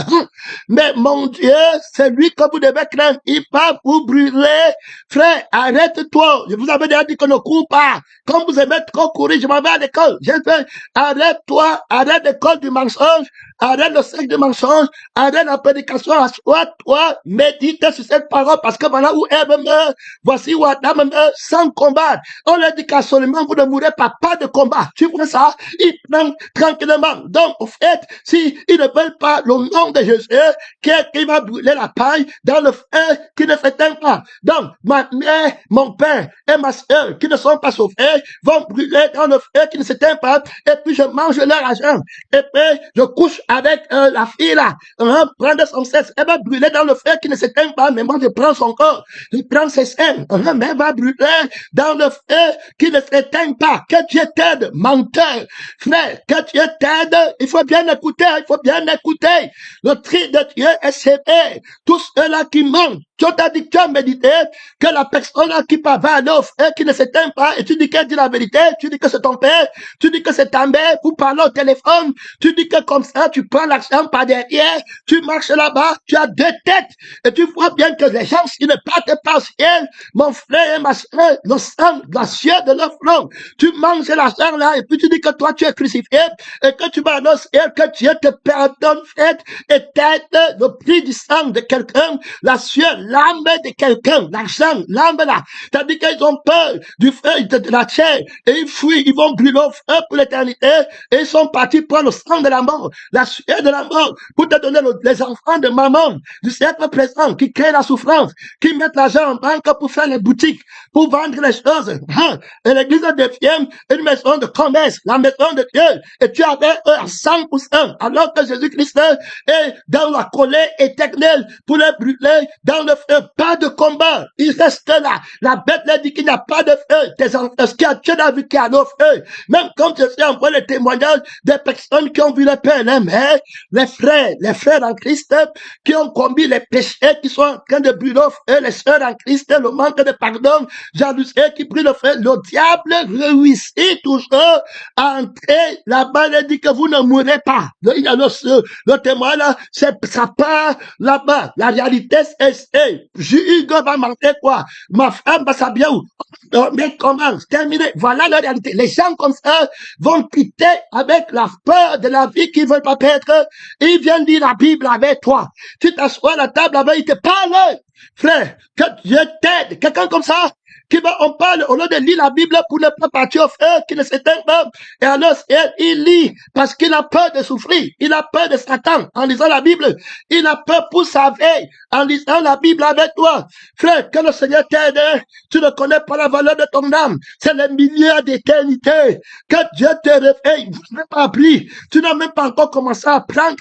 Mais mon Dieu, c'est lui que vous devez craindre. Il va vous brûler. Frère, arrête-toi. Je vous avais déjà dit qu'on ne court pas. Comme vous aimez trop courir, je m'en vais à l'école. J'ai fait, arrête-toi, arrête l'école du mensonge, arrête le sexe du mensonge, arrête la prédication à soi, toi, médite sur cette parole, parce que voilà où Ève meurt, voici où Adam meurt, sans combattre. On leur dit qu'absolument, vous ne mourrez pas de combat. Tu vois ça? Ils prennent tranquillement. Donc, au fait, si ils ne veulent pas le nom de Jésus, qui va brûler la paille dans le feu qui ne s'éteint pas. Donc, ma mère, mon père et ma soeur qui ne sont pas sauvés vont brûler dans le feu qui ne s'éteint pas, et puis je mange leur argent, et puis je couche avec la fille là, prendre son sexe, elle va brûler dans le feu qui ne s'éteint pas, mais moi je prends son corps, je prends ses seins, mais elle va brûler dans le feu qui ne s'éteint pas. Que Dieu t'aide, menteur, frère, que Dieu t'aide, il faut bien écouter, il faut bien écouter, le tri de Dieu est sévère, tous ceux-là qui mentent. Tu as dit que tu as médité que la personne qui va aller au feu qui ne s'éteint pas, et tu dis qu'elle dit la vérité, tu dis que c'est ton père, tu dis que c'est ta mère, vous parlez au téléphone, tu dis que comme ça, tu prends l'argent par derrière, tu marches là-bas, tu as deux têtes, et tu vois bien que les gens, s'ils ne partent pas au ciel, mon frère et ma soeur, le sang, la sueur de leur front, tu manges l'argent là, et puis tu dis que toi, tu es crucifié, et que tu vas aller au ciel, que Dieu te pardonne, frère, et t'aide le prix du sang de quelqu'un, la sueur, l'âme de quelqu'un, l'argent, l'âme là. C'est-à-dire qu'ils ont peur du feu de la chair et ils fuient, ils vont brûler au feu pour l'éternité et ils sont partis prendre le sang de la mort, la sueur de la mort pour te donner les enfants de maman du siècle présent qui créent la souffrance, qui mettent l'argent en banque pour faire les boutiques, pour vendre les choses. Et l'église devient une maison de commerce, la maison de Dieu. Et tu avais eux à 100%, alors que Jésus-Christ est dans la colère éternelle pour les brûler dans le feu. Pas de combat. Il reste là. La bête leur dit qu'il n'y a pas de feu. Ce qu'il y a, tu as vu qu'il y a le feu. Même quand je suis envoyé le témoignage des personnes qui ont vu le Père, mais les frères en Christ qui ont commis les péchés, qui sont en train de brûler au feu, les sœurs en Christ, le manque de pardon, jalousie qui brûle le feu. Le diable réussit toujours à entrer là-bas. Il dit que vous ne mourrez pas. Il y a le témoin là, ça part là-bas. La réalité, c'est, Hugo va mentir quoi? Ma femme va s'habiller où? Mais comment? Terminé. Voilà la réalité. Les gens comme ça vont quitter avec la peur de la vie qu'ils veulent pas perdre. Ils viennent lire la Bible avec toi. Tu t'assois à la table avec, il te parle. Frère, que Dieu t'aide. Quelqu'un comme ça, on parle au lieu de lire la Bible pour ne pas partir au feu, qui ne s'éteint pas. Et alors, il lit parce qu'il a peur de souffrir. Il a peur de Satan en lisant la Bible. Il a peur pour sa veille en lisant la Bible avec toi. Frère, que le Seigneur t'aide. Tu ne connais pas la valeur de ton âme. C'est le milieu d'éternité. Que Dieu te réveille. Vous n'avez pas appris. Tu n'as même pas encore commencé à apprendre,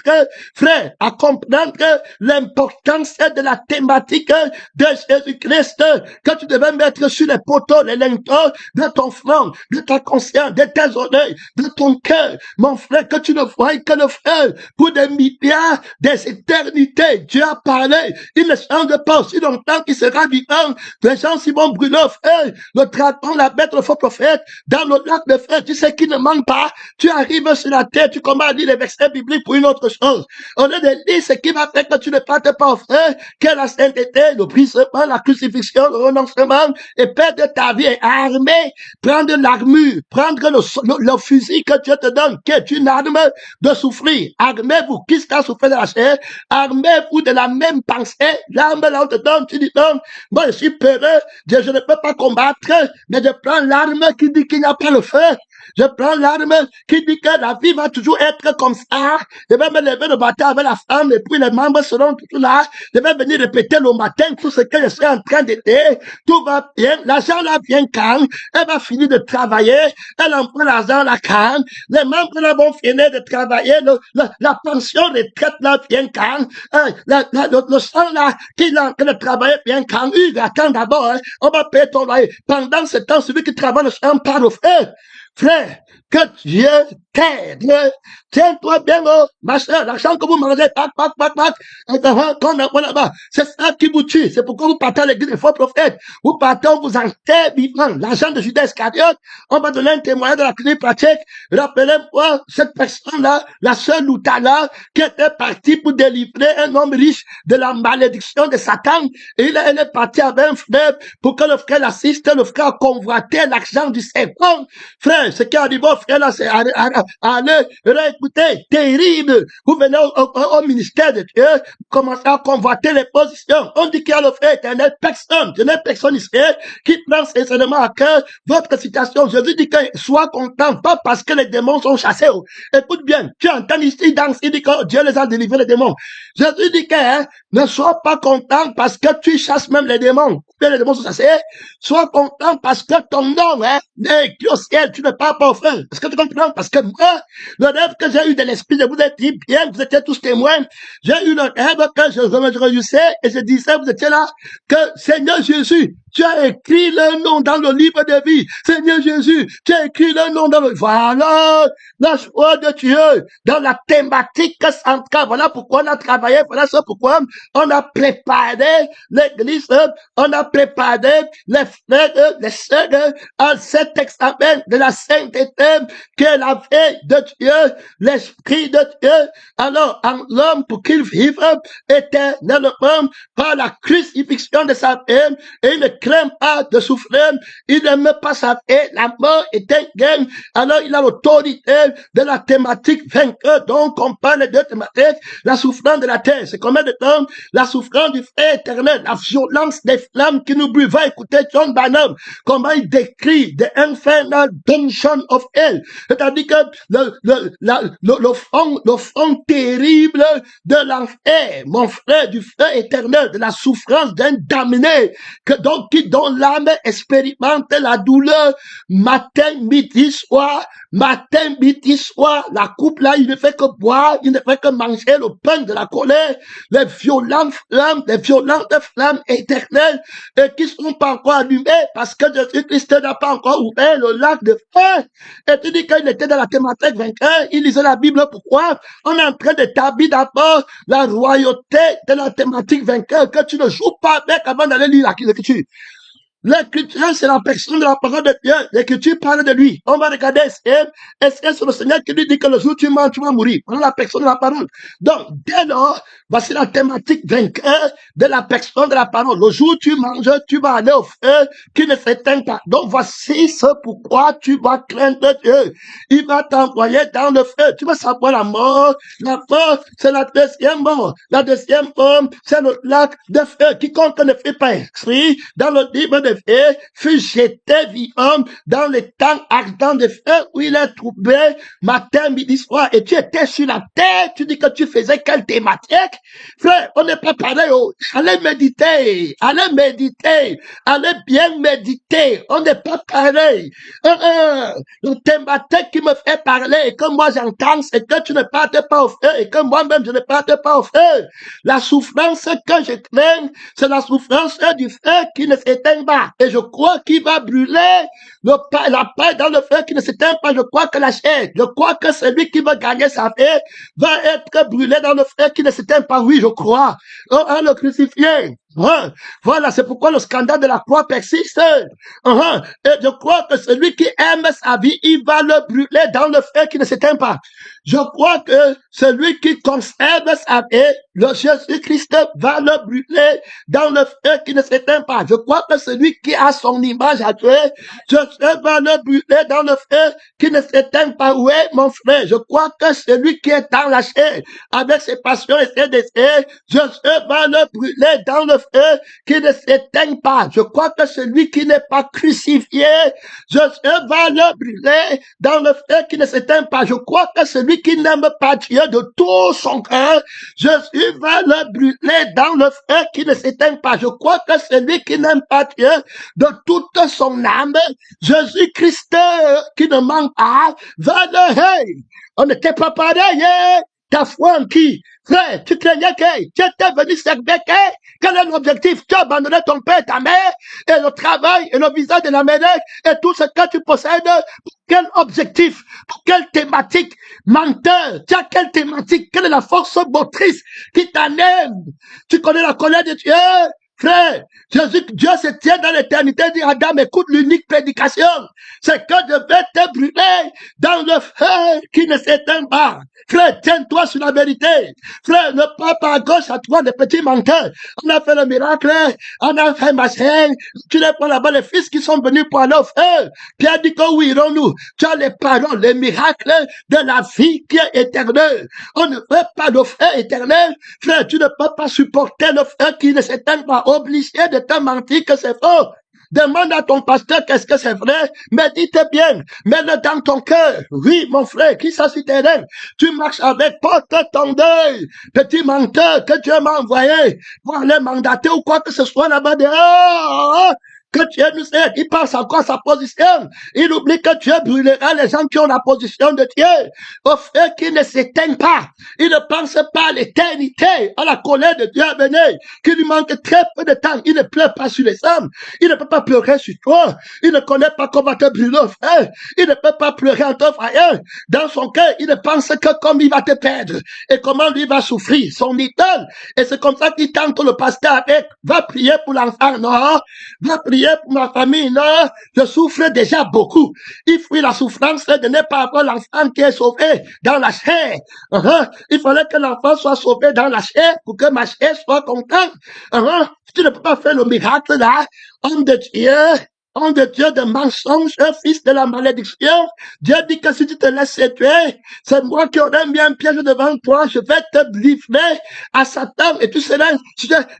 frère, à comprendre l'importance de la thématique de Jésus-Christ. Que tu devais mettre sur les poteaux, les linteaux de ton front, de ta conscience, de tes oreilles, de ton cœur. Mon frère, que tu ne vois que le frère pour des milliards, des éternités. Dieu a parlé. Il ne change pas aussi longtemps qu'il sera vivant. Les gens s'y vont brûler au feu. Le dragon, la bête, le faux prophète, dans le lac de feu. Tu sais qui ne manque pas. Tu arrives sur la terre, tu commences à lire les versets bibliques pour une autre chose. Au lieu de lire ce qui va faire que tu ne partes pas au feu, que la sainteté, le brisement, la crucifixion, le renoncement, et perdre ta vie armée, prendre l'armure, prendre le fusil que Dieu te donne, qui est une arme de souffrir. Armez-vous, qui t'a souffert de la chair, armez-vous de la même pensée, l'arme là on te donne, tu dis non, moi je suis peureux, je ne peux pas combattre, mais je prends l'arme qui dit qu'il n'y a pas le feu. Je prends l'arme qui dit que la vie va toujours être comme ça. Je vais me lever le matin avec la femme et puis les membres seront tous là. Je vais venir répéter le matin tout ce que je suis en train d'aider. Tout va bien. L'argent là vient quand? Elle va finir de travailler. Elle envoie l'argent là quand? Les membres là vont finir de travailler. La pension retraite là vient quand? Le sang là qui est en train de travailler vient quand? Attends d'abord. On va payer ton loyer. Pendant ce temps, celui qui travaille le sang part au feu. Frère, que Dieu t'aide. Tiens-toi bien, ma soeur, l'argent que vous mangez, pac, qu'on envoie là-bas. C'est ça qui vous tue. C'est pourquoi vous partez à l'église des faux prophètes. Vous partez, on vous enterre vivant. L'argent de Judas Iscariote, on va donner un témoignage de la clinique pratique. Rappelez-moi, cette personne-là, la sœur Loutala, qui était partie pour délivrer un homme riche de la malédiction de Satan. Et elle est partie avec un frère pour que le frère l'assiste. Le frère convoitait l'argent du serpent. Frère, ce qui arrive au frère là, c'est allez, réécoutez, terrible. Vous venez au ministère de Dieu, vous commencez à convoiter les positions. On dit qu'il y a le frère éternel, personne. Je n'ai personne ici qui prend sincèrement à cœur votre situation. Jésus dit que sois content, pas parce que les démons sont chassés. Écoute bien, tu entends ici, il dit que Dieu les a délivrés les démons. Jésus dit que ne sois pas content parce que tu chasses même les démons. Les démons sont chassés. Sois content parce que ton nom est au ciel, tu ne parles pas au feu. Est-ce que tu comprends? Parce que moi, le rêve que j'ai eu de l'esprit, je vous ai dit bien, vous étiez tous témoins. J'ai eu le rêve que je me réjouissais et je disais, vous étiez là, que Seigneur Jésus, tu as écrit le nom dans le livre de vie. Seigneur Jésus, tu as écrit le nom dans le... Voilà la joie de Dieu dans la thématique centrale. Voilà pourquoi on a travaillé, voilà ce pourquoi on a préparé l'église, on a préparé les frères, les sœurs à cet examen de la sainteté qui est la veille de Dieu, l'esprit de Dieu. Alors, en l'homme, pour qu'il vive éternellement par la crucifixion de sa peine et une craint pas de souffrir, il n'aime pas sa vie, la mort est un gain, alors il a l'autorité de la thématique vainqueur, donc on parle de deux thématiques, la souffrance de la terre, c'est combien de temps? La souffrance du feu éternel, la violence des flammes qui nous brûlent. Va écouter John Branham, comment il décrit the infernal dungeon of hell, c'est-à-dire que le front terrible de l'enfer, mon frère, du feu éternel, de la souffrance d'un damné, dont l'âme expérimente la douleur matin, midi, soir, la coupe là, il ne fait que boire, il ne fait que manger le pain de la colère, les violentes flammes éternelles, et qui ne sont pas encore allumées, parce que Jésus-Christ n'a pas encore ouvert le lac de feu. Et tu dis qu'il était dans la thématique vainqueur, il lisait la Bible, pourquoi? On est en train d'établir d'abord la royauté de la thématique vainqueur, que tu ne joues pas avec avant d'aller lire l'écriture. L'écriture, c'est la personne de la parole de Dieu. L'écriture parle de lui. On va regarder est-ce que c'est le Seigneur qui lui dit que le jour où tu manges, tu vas mourir. Voilà la personne de la parole. Donc, dès lors, voici la thématique vainqueur de la personne de la parole. Le jour où tu manges, tu vas aller au feu qui ne s'éteint pas. Donc, voici ce pourquoi tu vas craindre Dieu. Il va t'envoyer dans le feu. Tu vas savoir la mort. La mort, c'est la deuxième mort. La deuxième forme, c'est le lac de feu. Quiconque ne fait pas inscrit dans le livre de feu fut jeté vivant dans les temps ardents de feu où il est trouvé matin, midi, soir. Et tu étais sur la terre, tu dis que tu faisais quelle thématique? Frère, on n'est pas pareil. Oh. Allez méditer, allez bien méditer. On n'est pas pareil. Le thématique qui me fait parler et que moi j'entends, c'est que tu ne partes pas au feu et que moi-même je ne parte pas au feu. La souffrance que je crains, c'est la souffrance du feu qui ne s'éteint pas. Et je crois qu'il va brûler la paille dans le feu qui ne s'éteint pas. Je crois que la chair, je crois que celui qui va gagner sa vie va être brûlé dans le feu qui ne s'éteint pas. Oui, je crois. On le crucifié. Voilà, c'est pourquoi le scandale de la croix persiste. Et je crois que celui qui aime sa vie, il va le brûler dans le feu qui ne s'éteint pas. Je crois que celui qui conserve sa vie, le Jésus-Christ va le brûler dans le feu qui ne s'éteint pas. Je crois que celui qui a son image à Dieu, Jésus va le brûler dans le feu qui ne s'éteint pas. Oui, mon frère, je crois que celui qui est dans la chair, avec ses passions et ses désirs, Jésus va le brûler dans le feu qui ne s'éteint pas. Je crois que celui qui n'est pas crucifié, Jésus va le brûler dans le feu qui ne s'éteint pas. Je crois que celui qui n'aime pas Dieu de tout son cœur, Jésus va le brûler dans le feu qui ne s'éteint pas. Je crois que celui qui n'aime pas Dieu de toute son âme, Jésus-Christ qui ne manque pas, va le haïr. On n'était pas pareil, hein? Ta foi en qui? Frère, tu craignais que tu étais venu servir quel est l'objectif? Tu as abandonné ton père, ta mère, et le travail, et le visage de la médaille, et tout ce que tu possèdes. Pour quel objectif? Pour quelle thématique? Menteur, tu as quelle thématique? Quelle est la force motrice qui t'anime? Tu connais la colère de Dieu? Frère, Dieu se tient dans l'éternité, dit Adam, écoute l'unique prédication. C'est que je vais te brûler dans le feu qui ne s'éteint pas. Frère, tiens-toi sur la vérité. Frère, ne pas à gauche à toi des petits menteurs. On a fait le miracle, on a fait machin. Tu les prends là-bas, les fils qui sont venus pour aller au feu. Pierre dit que oui, irons-nous. Tu as les paroles, les miracles de la vie qui est éternelle. On ne fait pas le feu éternel. Frère, tu ne peux pas supporter le feu qui ne s'éteint pas. Obligé de te mentir que c'est faux. Demande à ton pasteur qu'est-ce que c'est vrai. Médite bien. Mets-le dans ton cœur. Oui, mon frère, qui ça souterrain? Tu marches avec, porte ton deuil. Petit menteur que Dieu m'a envoyé pour aller mandater ou quoi que ce soit là-bas dehors. Que Dieu nous aide. Il pense encore à sa position. Il oublie que Dieu brûlera les gens qui ont la position de Dieu. Au feu qui ne s'éteint pas. Il ne pense pas à l'éternité, à la colère de Dieu à venir, qui lui manque très peu de temps. Il ne pleure pas sur les hommes. Il ne peut pas pleurer sur toi. Il ne connaît pas comment te brûler au feu. Il ne peut pas pleurer en ton frère. Dans son cœur, il ne pense que comme il va te perdre et comment lui va souffrir, son idole. Et c'est comme ça qu'il tente le pasteur avec. Va prier pour l'enfant, non? Va prier pour ma famille, non, je souffre déjà beaucoup. Il fuit la souffrance de ne pas avoir l'enfant qui est sauvé dans la chair. Il fallait que l'enfant soit sauvé dans la chair pour que ma chair soit contente. Si tu ne peux pas faire le miracle là, homme de Dieu de mensonge, fils de la malédiction, Dieu dit que si tu te laisses séduire, c'est moi qui aurais mis un piège devant toi, je vais te livrer à Satan et tu seras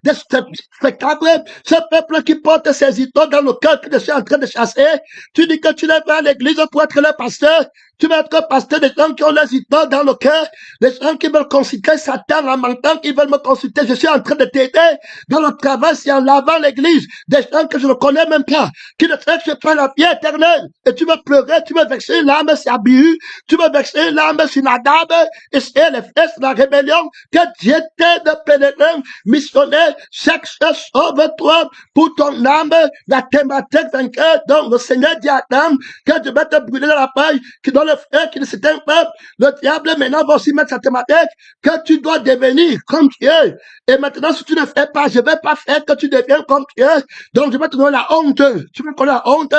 des spectacles. Ce peuple qui porte ses idoles dans le cœur que je suis en train de chasser, tu dis que tu n'es pas à l'église pour être le pasteur. Tu vas être pasteur des gens qui ont les idoles dans le cœur, des gens qui veulent consulter Satan en mentant, qui veulent me consulter. Je suis en train de t'aider dans le travail, c'est en lavant l'église. Des gens que je ne connais même pas, qui ne cherchent pas la vie éternelle. Et tu vas pleurer, tu vas vexer l'âme sur Abihu, tu vas vexer l'âme sur Nadab, et c'est les frères de la rébellion, que Dieu t'aide, pèlerin, missionnaire, sexe, sauve-toi pour ton âme, la thématique vainqueur, donc le Seigneur dit à Adam, que tu vas te brûler dans la paille, qui doit le faire, qui ne s'éteint pas. Le diable maintenant va aussi mettre sa thématique, que tu dois devenir comme Dieu. Et maintenant, si tu ne fais pas, je ne vais pas faire que tu deviens comme Dieu. Donc, je vais te donner la honte. Tu veux qu'on la honte.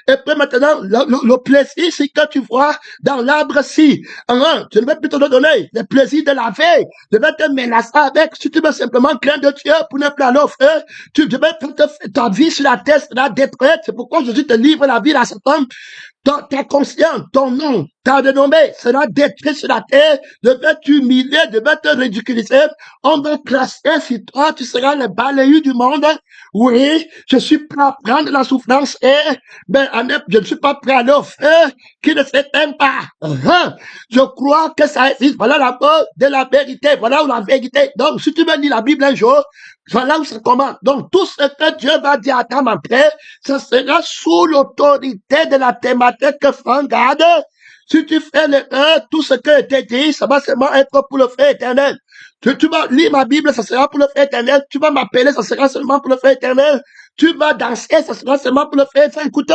Et puis maintenant, le plaisir, c'est que tu vois dans l'arbre-ci. Je ne vais plus te donner le plaisir de la vie. Je vais te menacer avec. Si tu veux simplement craindre Dieu pour ne plus aller au feu, je vais faire ta vie sur la terre, la détruite. C'est pourquoi Jésus te livre la vie à Satan. Ta conscience, ton nom, ta renommée sera détruite sur la terre, je vais t'humilier, je vais te ridiculiser, on va classer sur toi, tu seras le balayeur du monde. Oui, je suis prêt à prendre la souffrance et, je ne suis pas prêt à l'offrir, qui ne s'éteint pas. Je crois que ça existe. Voilà la mort de la vérité. Voilà où la vérité. Donc, si tu veux lire la Bible un jour, voilà où ça commence. Donc, tout ce que Dieu va dire à Adam après, ça sera sous l'autorité de la thématique que Franck garde. Si tu fais tout ce que été dit, ça va seulement être pour le fait éternel. Tu vas lire ma Bible, ça sera pour le fait éternel. Tu vas m'appeler, ça sera seulement pour le fait éternel. Tu vas danser, ça sera seulement pour le fait éternel. Écoute,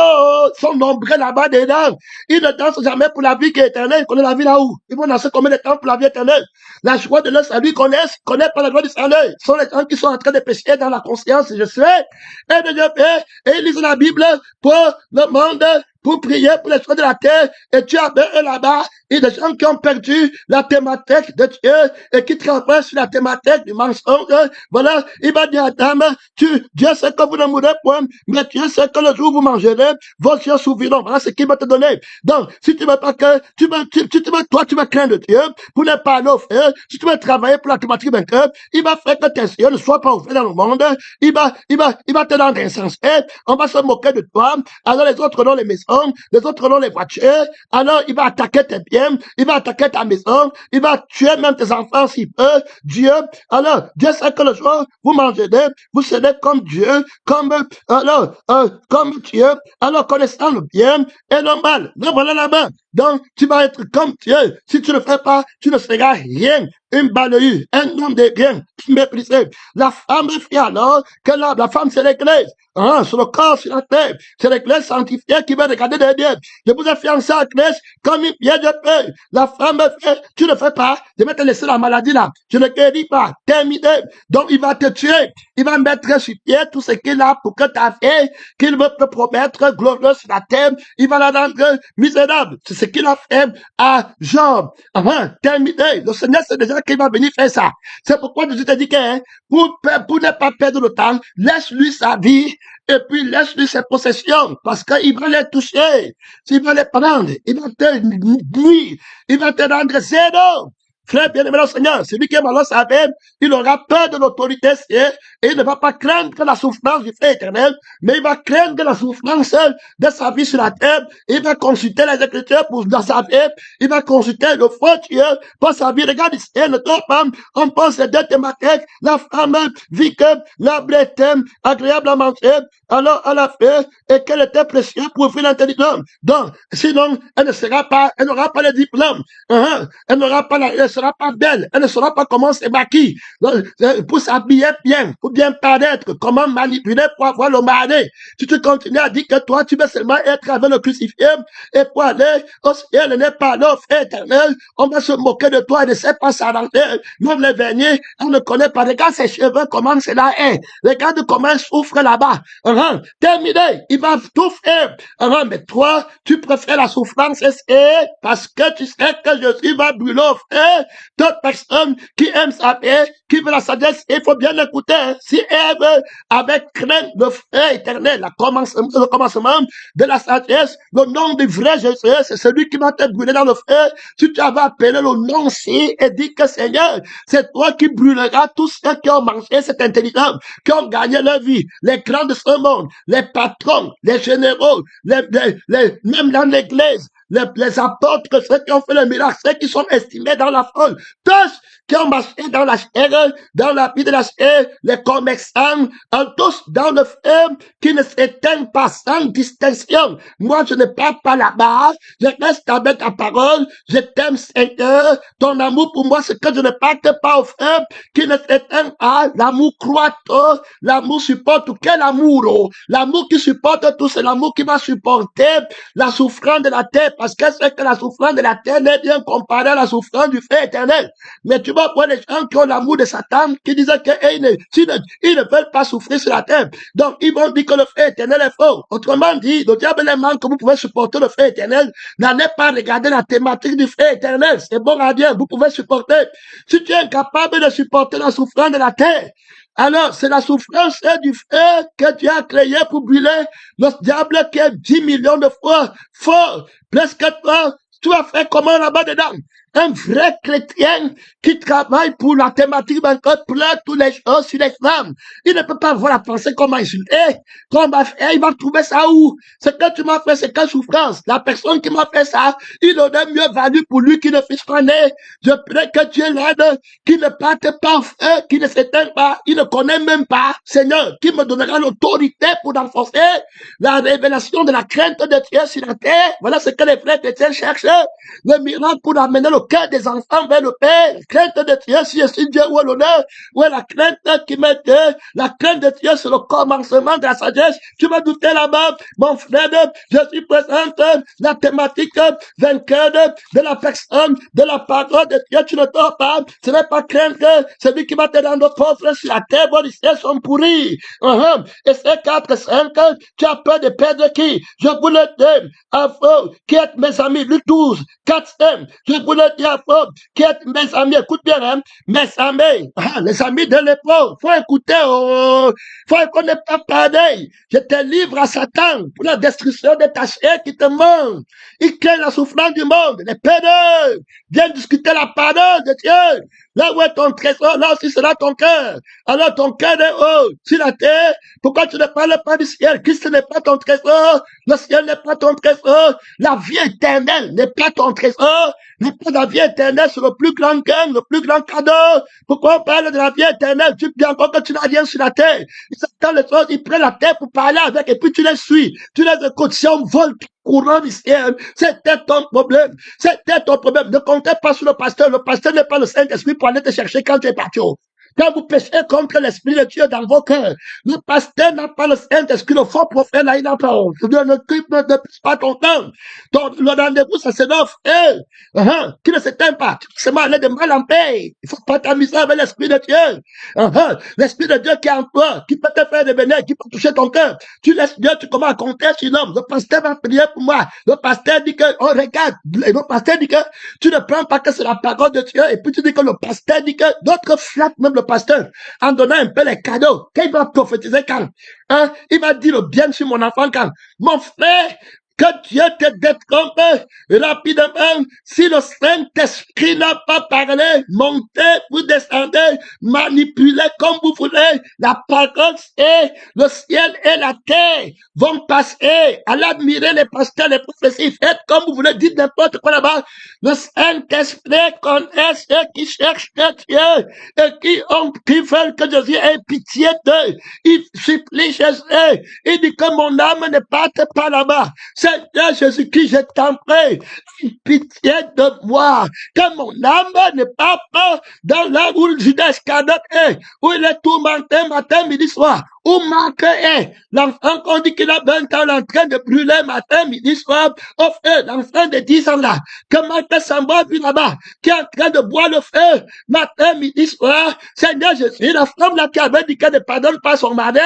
son nombreux là-bas dedans. Ils ne dansent jamais pour la vie qui est éternelle. Ils connaissent la vie là-haut. Ils vont danser combien de temps pour la vie éternelle? La joie de leur salut, ils connaissent pas la joie du salut. Ce sont les gens qui sont en train de pécher dans la conscience, je sais. Et ils lisent la Bible pour le monde, pour prier pour les choses de la terre, et tu as eux là-bas, et des gens qui ont perdu la thématique de Dieu, et qui travaillent sur la thématique du mensonge. Voilà, il va dire à Adam, Dieu sait que vous ne mourrez point, mais Dieu sait que le jour où vous mangerez, vos yeux s'ouvriront. Voilà ce qu'il va te donner. Donc, si tu veux pas que, toi, tu vas craindre Dieu, pour ne pas l'offrir, si tu veux travailler pour la thématique vainqueur, il va faire que tes yeux ne soient pas ouverts dans le monde, il va te rendre insensé, on va se moquer de toi, alors les autres dans les maisons, les autres dans les voitures, alors il va attaquer tes biens, il va attaquer ta maison, il va tuer même tes enfants s'il peut, Dieu, alors, Dieu sait que le jour, vous mangerez, vous serez comme Dieu, comme Dieu, alors connaissant le bien et le mal. Donc voilà là-bas. Donc, tu vas être comme Dieu. Si tu ne le fais pas, tu ne seras rien. Une balayure, un homme de rien, méprisé. La femme fait alors que la femme c'est l'église. Sur le corps, sur la tête. C'est l'église sanctifiée qui va regarder derrière. Je vous ai fiancé à l'église comme une pied de paix. La femme fait, tu ne fais pas, je vais te laisser la maladie là. Je ne guéris pas. Terminé. Donc, il va te tuer. Il va mettre sur pied tout ce qu'il a pour que ta fait, qu'il veut te promettre glorieux sur la terre. Il va la rendre misérable. C'est ce qu'il a fait à Job. Terminé. Le Seigneur sait déjà qu'il va venir faire ça. C'est pourquoi Jésus te dit que, pour ne pas perdre le temps, laisse-lui sa vie, et puis laisse-lui ses possessions, parce qu'il va les toucher. S'il va les prendre, il va te nuire, il va te rendre zéro. Frère bien-aimé le Seigneur, celui qui est malin savait, il aura peur de l'autorité et il ne va pas craindre la souffrance du fait éternel, mais il va craindre la souffrance de sa vie sur la terre. Il va consulter les Écritures pour dans sa vie, il va consulter le faux Dieu pour sa vie. Regarde ici, notre femme, on pense les deux thématiques. La femme vit que l'arbre était agréable à manger, alors elle a fait et qu'elle était précieuse pour ouvrir l'intelligence. Donc, sinon, elle n'aura pas le diplôme. Elle n'aura pas elle sera pas belle, elle ne saura pas comment se maquiller, pour s'habiller bien, pour bien paraître, comment manipuler pour avoir le mari. Si tu continues à dire que toi, tu veux seulement être avec le crucifié, et pour aller au ciel, elle n'est pas l'offre éternelle, on va se moquer de toi, elle ne sait pas s'arranger, même les verniers, on ne connaît pas. Regarde ses cheveux, comment cela est. Regarde comment elle souffre là-bas. Terminé, il va tout faire. Mais toi, tu préfères la souffrance, parce que tu sais que Jésus va brûler au feu, d'autres personnes qui aiment savoir, qui veulent la sagesse, il faut bien écouter. Hein. Si Ève avait craint le feu éternel, le commencement de la sagesse, le nom du vrai Jésus, c'est celui qui va te brûler dans le feu. Si tu avais appelé le nom-ci et dit que Seigneur, c'est toi qui brûleras tous ceux qui ont mangé cette intelligence, qui ont gagné leur vie, les grands de ce monde, les patrons, les généraux, même dans l'église, les apôtres, ceux qui ont fait le miracle, ceux qui sont estimés dans la foule, tous qui ont marché dans la chair, dans la vie de la chair, les commerçants, tous dans le feu, qui ne s'éteignent pas sans distinction. Moi, je ne pars pas là-bas, je reste avec ta parole, je t'aime Seigneur, ton amour pour moi, c'est que je ne parte pas au feu, qui ne s'éteint pas, l'amour croît, l'amour supporte tout. Quel amour, oh? L'amour qui supporte tout, c'est l'amour qui va supporter la souffrance de la terre, parce que c'est que la souffrance de la terre n'est bien comparée à la souffrance du feu éternel. Mais tu vas voir les gens qui ont l'amour de Satan, qui disaient qu'ils ne veulent pas souffrir sur la terre. Donc, ils vont dire que le feu éternel est faux. Autrement dit, le diable est manque que vous pouvez supporter le feu éternel. N'allez pas regarder la thématique du feu éternel. C'est bon à dire, vous pouvez supporter. Si tu es incapable de supporter la souffrance de la terre, alors, c'est la souffrance du feu que tu as créé pour brûler le diable qui est 10 millions de fois fort. Presque toi, tu as fait comment là-bas dedans? Un vrai chrétien qui travaille pour la thématique banquette pleure tous les jours sur les femmes. Il ne peut pas voir la pensée comment insulter, comment faire, il va trouver ça où? Ce que tu m'as fait, c'est quelle souffrance? La personne qui m'a fait ça, il aurait mieux valu pour lui qu'il ne fût pas né. Je prie que Dieu l'aide, qu'il ne parte pas au feu, qu'il ne s'éteigne pas, il ne connaît même pas. Seigneur, qui me donnera l'autorité pour renforcer la révélation de la crainte de Dieu sur la terre. Voilà ce que les frères chrétiens cherchent. Le miracle pour amener le cœur des enfants vers le Père. Crainte de Dieu, si je suis Dieu, où est l'honneur? Où est la crainte qui met Dieu? La crainte de Dieu, c'est le commencement de la sagesse. Tu vas douter là-bas, mon frère, je suis présente, la thématique vainqueur de la personne, de la parole de Dieu, tu ne dors pas. Ce n'est pas craindre celui qui va te rendre pauvre sur la terre, vos cieux sont pourris. Et c'est 4, 5, tu as peur de perdre qui? Je vous le dis, à vous, qui êtes mes amis, Luc 12, 4, 5, je vous le dis à vous, qui êtes mes amis, écoute bien, hein, mes amis, les amis de l'époque, faut écouter, faut qu'on n'est pas pareil. Je te livre à Satan pour la destruction de ta chair qui te manque. Il crée la souffrance du monde, les pédeurs, viens discuter la parole de Dieu. Là où est ton trésor, là aussi sera ton cœur. Alors ton cœur est haut sur la terre. Pourquoi tu ne parles pas du ciel? Christ n'est pas ton trésor. Le ciel n'est pas ton trésor. La vie éternelle n'est pas ton trésor. N'est pas la vie éternelle, c'est le plus grand gain, le plus grand cadeau. Pourquoi on parle de la vie éternelle? Tu dis encore que tu n'as rien sur la terre. Ils s'attendent les choses, ils prennent la terre pour parler avec et puis tu les suis. Tu les écoutes. Si on vole courant du ciel, c'était ton problème. C'était ton problème. Ne comptez pas sur le pasteur. Le pasteur n'est pas le Saint-Esprit pour aller te chercher quand tu es parti. Quand vous péchez contre l'Esprit de Dieu dans vos cœurs, le pasteur n'a pas le Saint-Esprit, le faux prophète là, il n'a pas. Ne pisse pas ton temps. Le rendez-vous, ça c'est notre frère. Qui ne s'éteint pas. Tu sais, aller de mal en paix. Il faut pas t'amuser avec l'Esprit de Dieu. L'Esprit de Dieu qui est en toi, qui peut te faire devenir, qui peut toucher ton cœur. Tu laisses Dieu, tu commences à compter sur l'homme. Le pasteur va prier pour moi. Le pasteur dit que, oh, regarde. Le pasteur dit que tu ne prends pas que c'est la parole de Dieu. Et puis tu dis que le pasteur dit que d'autres flattent même le pasteur en donnant un peu les cadeaux. Quand il va prophétiser quand? Il va dire le bien sur mon enfant quand? Mon frère, que Dieu te détrompe rapidement. Si le Saint-Esprit n'a pas parlé, montez, vous descendez, manipulez comme vous voulez. La parole et le ciel et la terre vont passer. Allez admirer les pasteurs, les prophéties. Faites comme vous voulez, dites n'importe quoi là-bas. Le Saint-Esprit connaît ceux qui cherchent Dieu et qui veulent que Jésus ait pitié d'eux. Il supplie Jésus. Il dit que mon âme ne parte pas là-bas. Seigneur Jésus-Christ, je t'en prie, pitié de moi, que mon âme ne parte pas dans là où Judas Iscariote est, où il est tourmenté matin, midi, soir. où Marc est, l'enfant qu'on dit qu'il a 20 ans, en train de brûler matin, midi, soir, au feu, l'enfant de 10 ans là, que Marc Samba vu là-bas, qui est en train de boire le feu, matin, midi, soir, Seigneur Jésus, la femme là qui avait dit qu'elle ne pardonne pas son mari,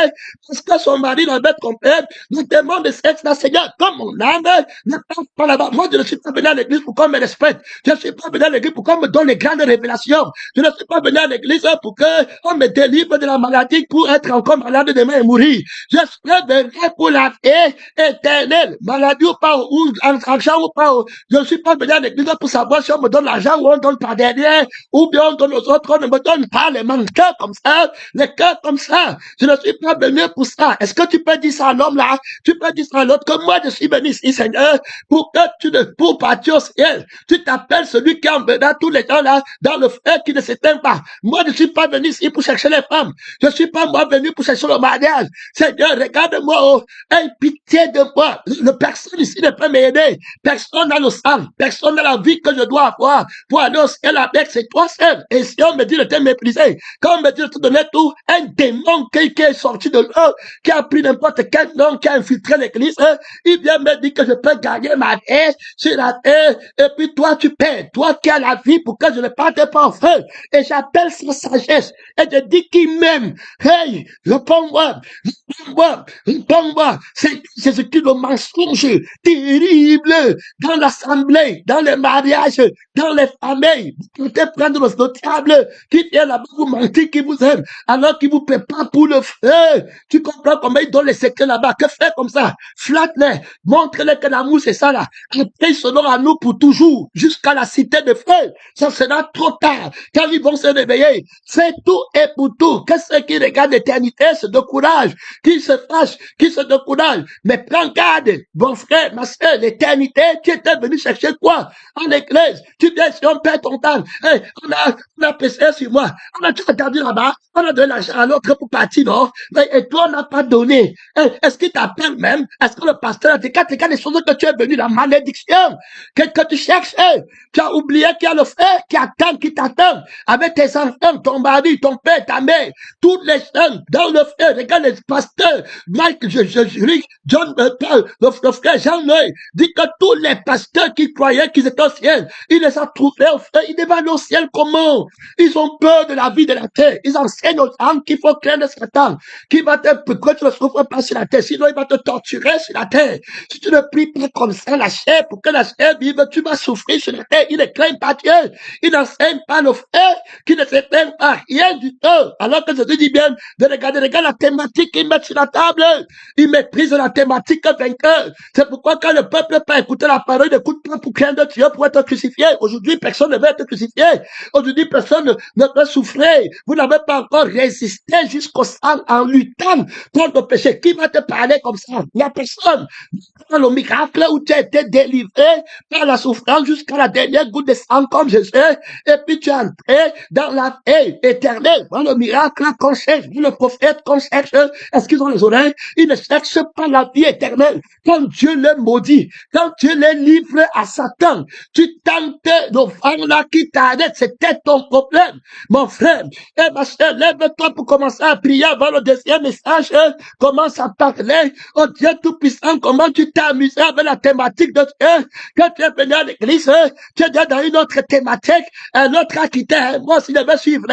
parce que son mari l'avait trompé, le démon de sexe là, Seigneur, comme mon âme ne passe pas là-bas. Moi, je ne suis pas venu à l'église pour qu'on me respecte. Je ne suis pas venu à l'église pour qu'on me donne les grandes révélations. Je ne suis pas venu à l'église pour qu'on me délivre de la maladie pour être encore malade demain et mourir. Je suis venu pour la vie éternelle. Maladie ou pas, ou argent ou pas. Je ne suis pas venu à l'église pour savoir si on me donne l'argent ou on donne pas derrière, ou bien on donne aux autres, on ne me donne pas les cœurs comme ça, les cœurs comme ça. Je ne suis pas venu pour ça. Est-ce que tu peux dire ça à l'homme là? Tu peux dire ça à l'autre que moi je suis venu ici, Seigneur, pour que tu ne, pour partir au ciel. Tu t'appelles celui qui emmènera tous les gens là dans le feu qui ne s'éteint pas. Moi je ne suis pas venu ici pour chercher les femmes. Je ne suis pas moi venu pour chercher le mariage. Seigneur, regarde-moi, oh, aie pitié de moi. Personne ici ne peut m'aider. Personne n'a le sang. Personne n'a la vie que je dois avoir pour aller au ciel avec, c'est toi seul. Et si on me dit de te mépriser, quand on me dit de te donner tout, un démon qui est sorti de l'eau, qui a pris n'importe quel nom, qui a infiltré l'église, il vient me dire que je peux gagner ma vie sur la terre, et puis toi tu perds, toi qui as la vie pour que je ne parte pas en feu. Et j'appelle sa sagesse, et je dis qu'il m'aime. Hey, réponds-moi, réponds-moi, réponds-moi. C'est ce qui est le mensonge terrible dans l'assemblée, dans les mariages, dans les familles. Vous pouvez prendre le notable qui vient là-bas vous mentir, qui vous aime, alors qu'il vous prépare pour le feu. Tu comprends comment ils donnent les secrets là-bas? Que faire comme ça? Flatte-les, montre-les que l'amour c'est ça là. Après ils seront à nous pour toujours, jusqu'à la cité de feu. Ça sera trop tard, quand ils vont se réveiller. C'est tout et pour tout. Que ceux qui regardent l'éternité se découragent, qui se fâchent, qui se découragent. Mais prends garde, bon frère, ma soeur, l'éternité, tu étais venu chercher quoi? En église, tu viens si on perd ton temps. Hey, on a péché sur moi. On a tout attendu là-bas. On a donné l'argent à l'autre pour partir, non? Et toi, on n'a pas donné. Hey, est-ce qu'il t'appelle même? Est-ce que le pasteur a dit, quand les choses que tu es venu, la malédiction, que tu cherches, hey, tu as oublié qu'il y a le frère qui t'attend, avec tes enfants, ton mari, ton père, ta mère, tous les gens dans le frère, regarde les pasteurs, Mike, John, le frère Jean-Noël, dit que tous les pasteurs qui croyaient qu'ils étaient au ciel, il les a trouvés au frère, ils devaient aller au ciel comment? Ils ont peur de la vie de la terre, ils enseignent aux gens qu'il faut craindre Satan, qui va te, que tu ne souffres pas sur la terre, sinon il va te torturer sur la terre. Si tu ne pries pas comme ça la chair, pour que la chair vive, tu vas souffrir sur la terre. Il ne craint pas Dieu, il n'enseigne pas le frère, qui ne s'éteint pas rien du tout. Alors que je te dis bien, de regarder la thématique qu'ils mettent sur la table, ils méprisent la thématique vainqueur. C'est pourquoi quand le peuple n'a pas écouté la parole, il n'écoute pas pour craindre Dieu, pour être crucifié. Aujourd'hui, personne ne veut être crucifié. Aujourd'hui, personne ne veut souffrir. Vous n'avez pas encore résisté jusqu'au sang en luttant contre le péché. Qui va te parler comme ça? La personne. Dans le miracle où tu as été délivré par la souffrance jusqu'à la dernière goutte de sang comme Jésus, et puis tu es entré dans la vie éternelle. Dans le miracle qu'on cherche, le prophète qu'on cherche, est-ce qu'ils ont les oreilles? Ils ne cherchent pas la vie éternelle. Quand Dieu les maudit, quand Dieu les livre à Satan, tu tentes de faire là qui t'arrête, c'était ton problème. Mon frère, et ma soeur, lève-toi pour commencer à prier avant le deuxième message, commence à parler, oh Dieu Tout-Puissant, comment tu t'es amusé avec la thématique de Dieu, quand tu es venu à l'église, tu es dans une autre thématique, un autre a quitté, moi si je vais suivre,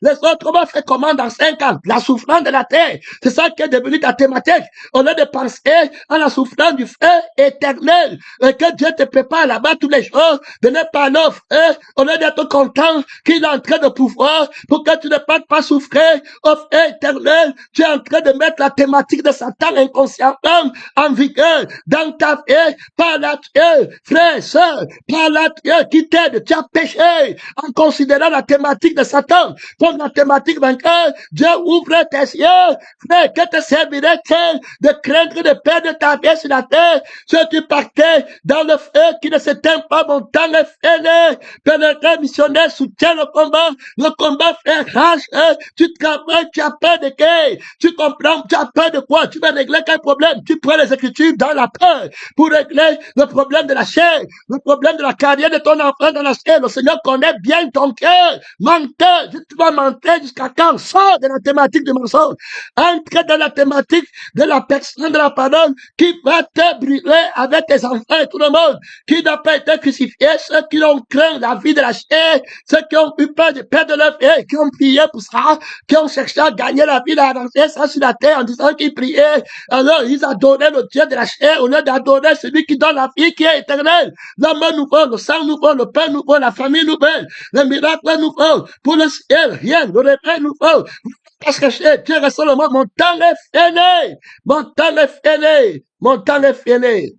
les autres vont faire comment dans 5 ans, la souffrance de la terre, c'est ça qui est devenu ta thématique, au lieu de penser à la souffrance du feu éternel, que Dieu te prépare là-bas tous les jours, de ne pas l'offre, au lieu d'être content qu'il est en train de pouvoir, pour que tu ne passes pas souffrir au feu éternel, tu es en train de mettre la thématique de Satan inconsciemment en vigueur dans ta vie, par la Dieu, frère, sœur, par la Dieu qui t'aide, tu as péché en considérant la thématique de Satan comme la thématique vainqueur. Dieu ouvre tes yeux, frère, que te servirait-il de craindre de perdre ta vie sur la terre si tu partais dans le feu qui ne s'éteint pas, mon temps est fini. Pénétré missionnaire soutient le combat frère, rage, tu travailles, tu as peur de quoi? Tu comprends, tu as peur de quoi? Tu vas régler quel problème? Tu prends les Écritures dans la peur pour régler le problème de la chair, le problème de la carrière de ton enfant dans la chair. Le Seigneur connaît bien ton cœur. Menteur, tu vas mentir jusqu'à quand? Sors de la thématique du mensonge. Entre dans la thématique de la personne de la parole qui va te brûler avec tes enfants et tout le monde, qui n'a pas été crucifié, ceux qui ont craint la vie de la chair, ceux qui ont eu peur de perdre leur vie, qui ont prié pour ça, qui ont cherché à gagner la vie, à avancer ça sur la terre en disant qu'ils priaient. Alors, ils adoraient le Dieu de la chair au lieu d'adorer celui qui donne la vie qui est éternelle. L'amour nouveau, le sang nouveau, le pain nouveau, la famille nouvelle, le miracle nouveau, pour le ciel, rien, le réveil nouveau. Parce que Dieu reste seulement, mon temps est fini. Mon temps est fini. Mon temps est fini.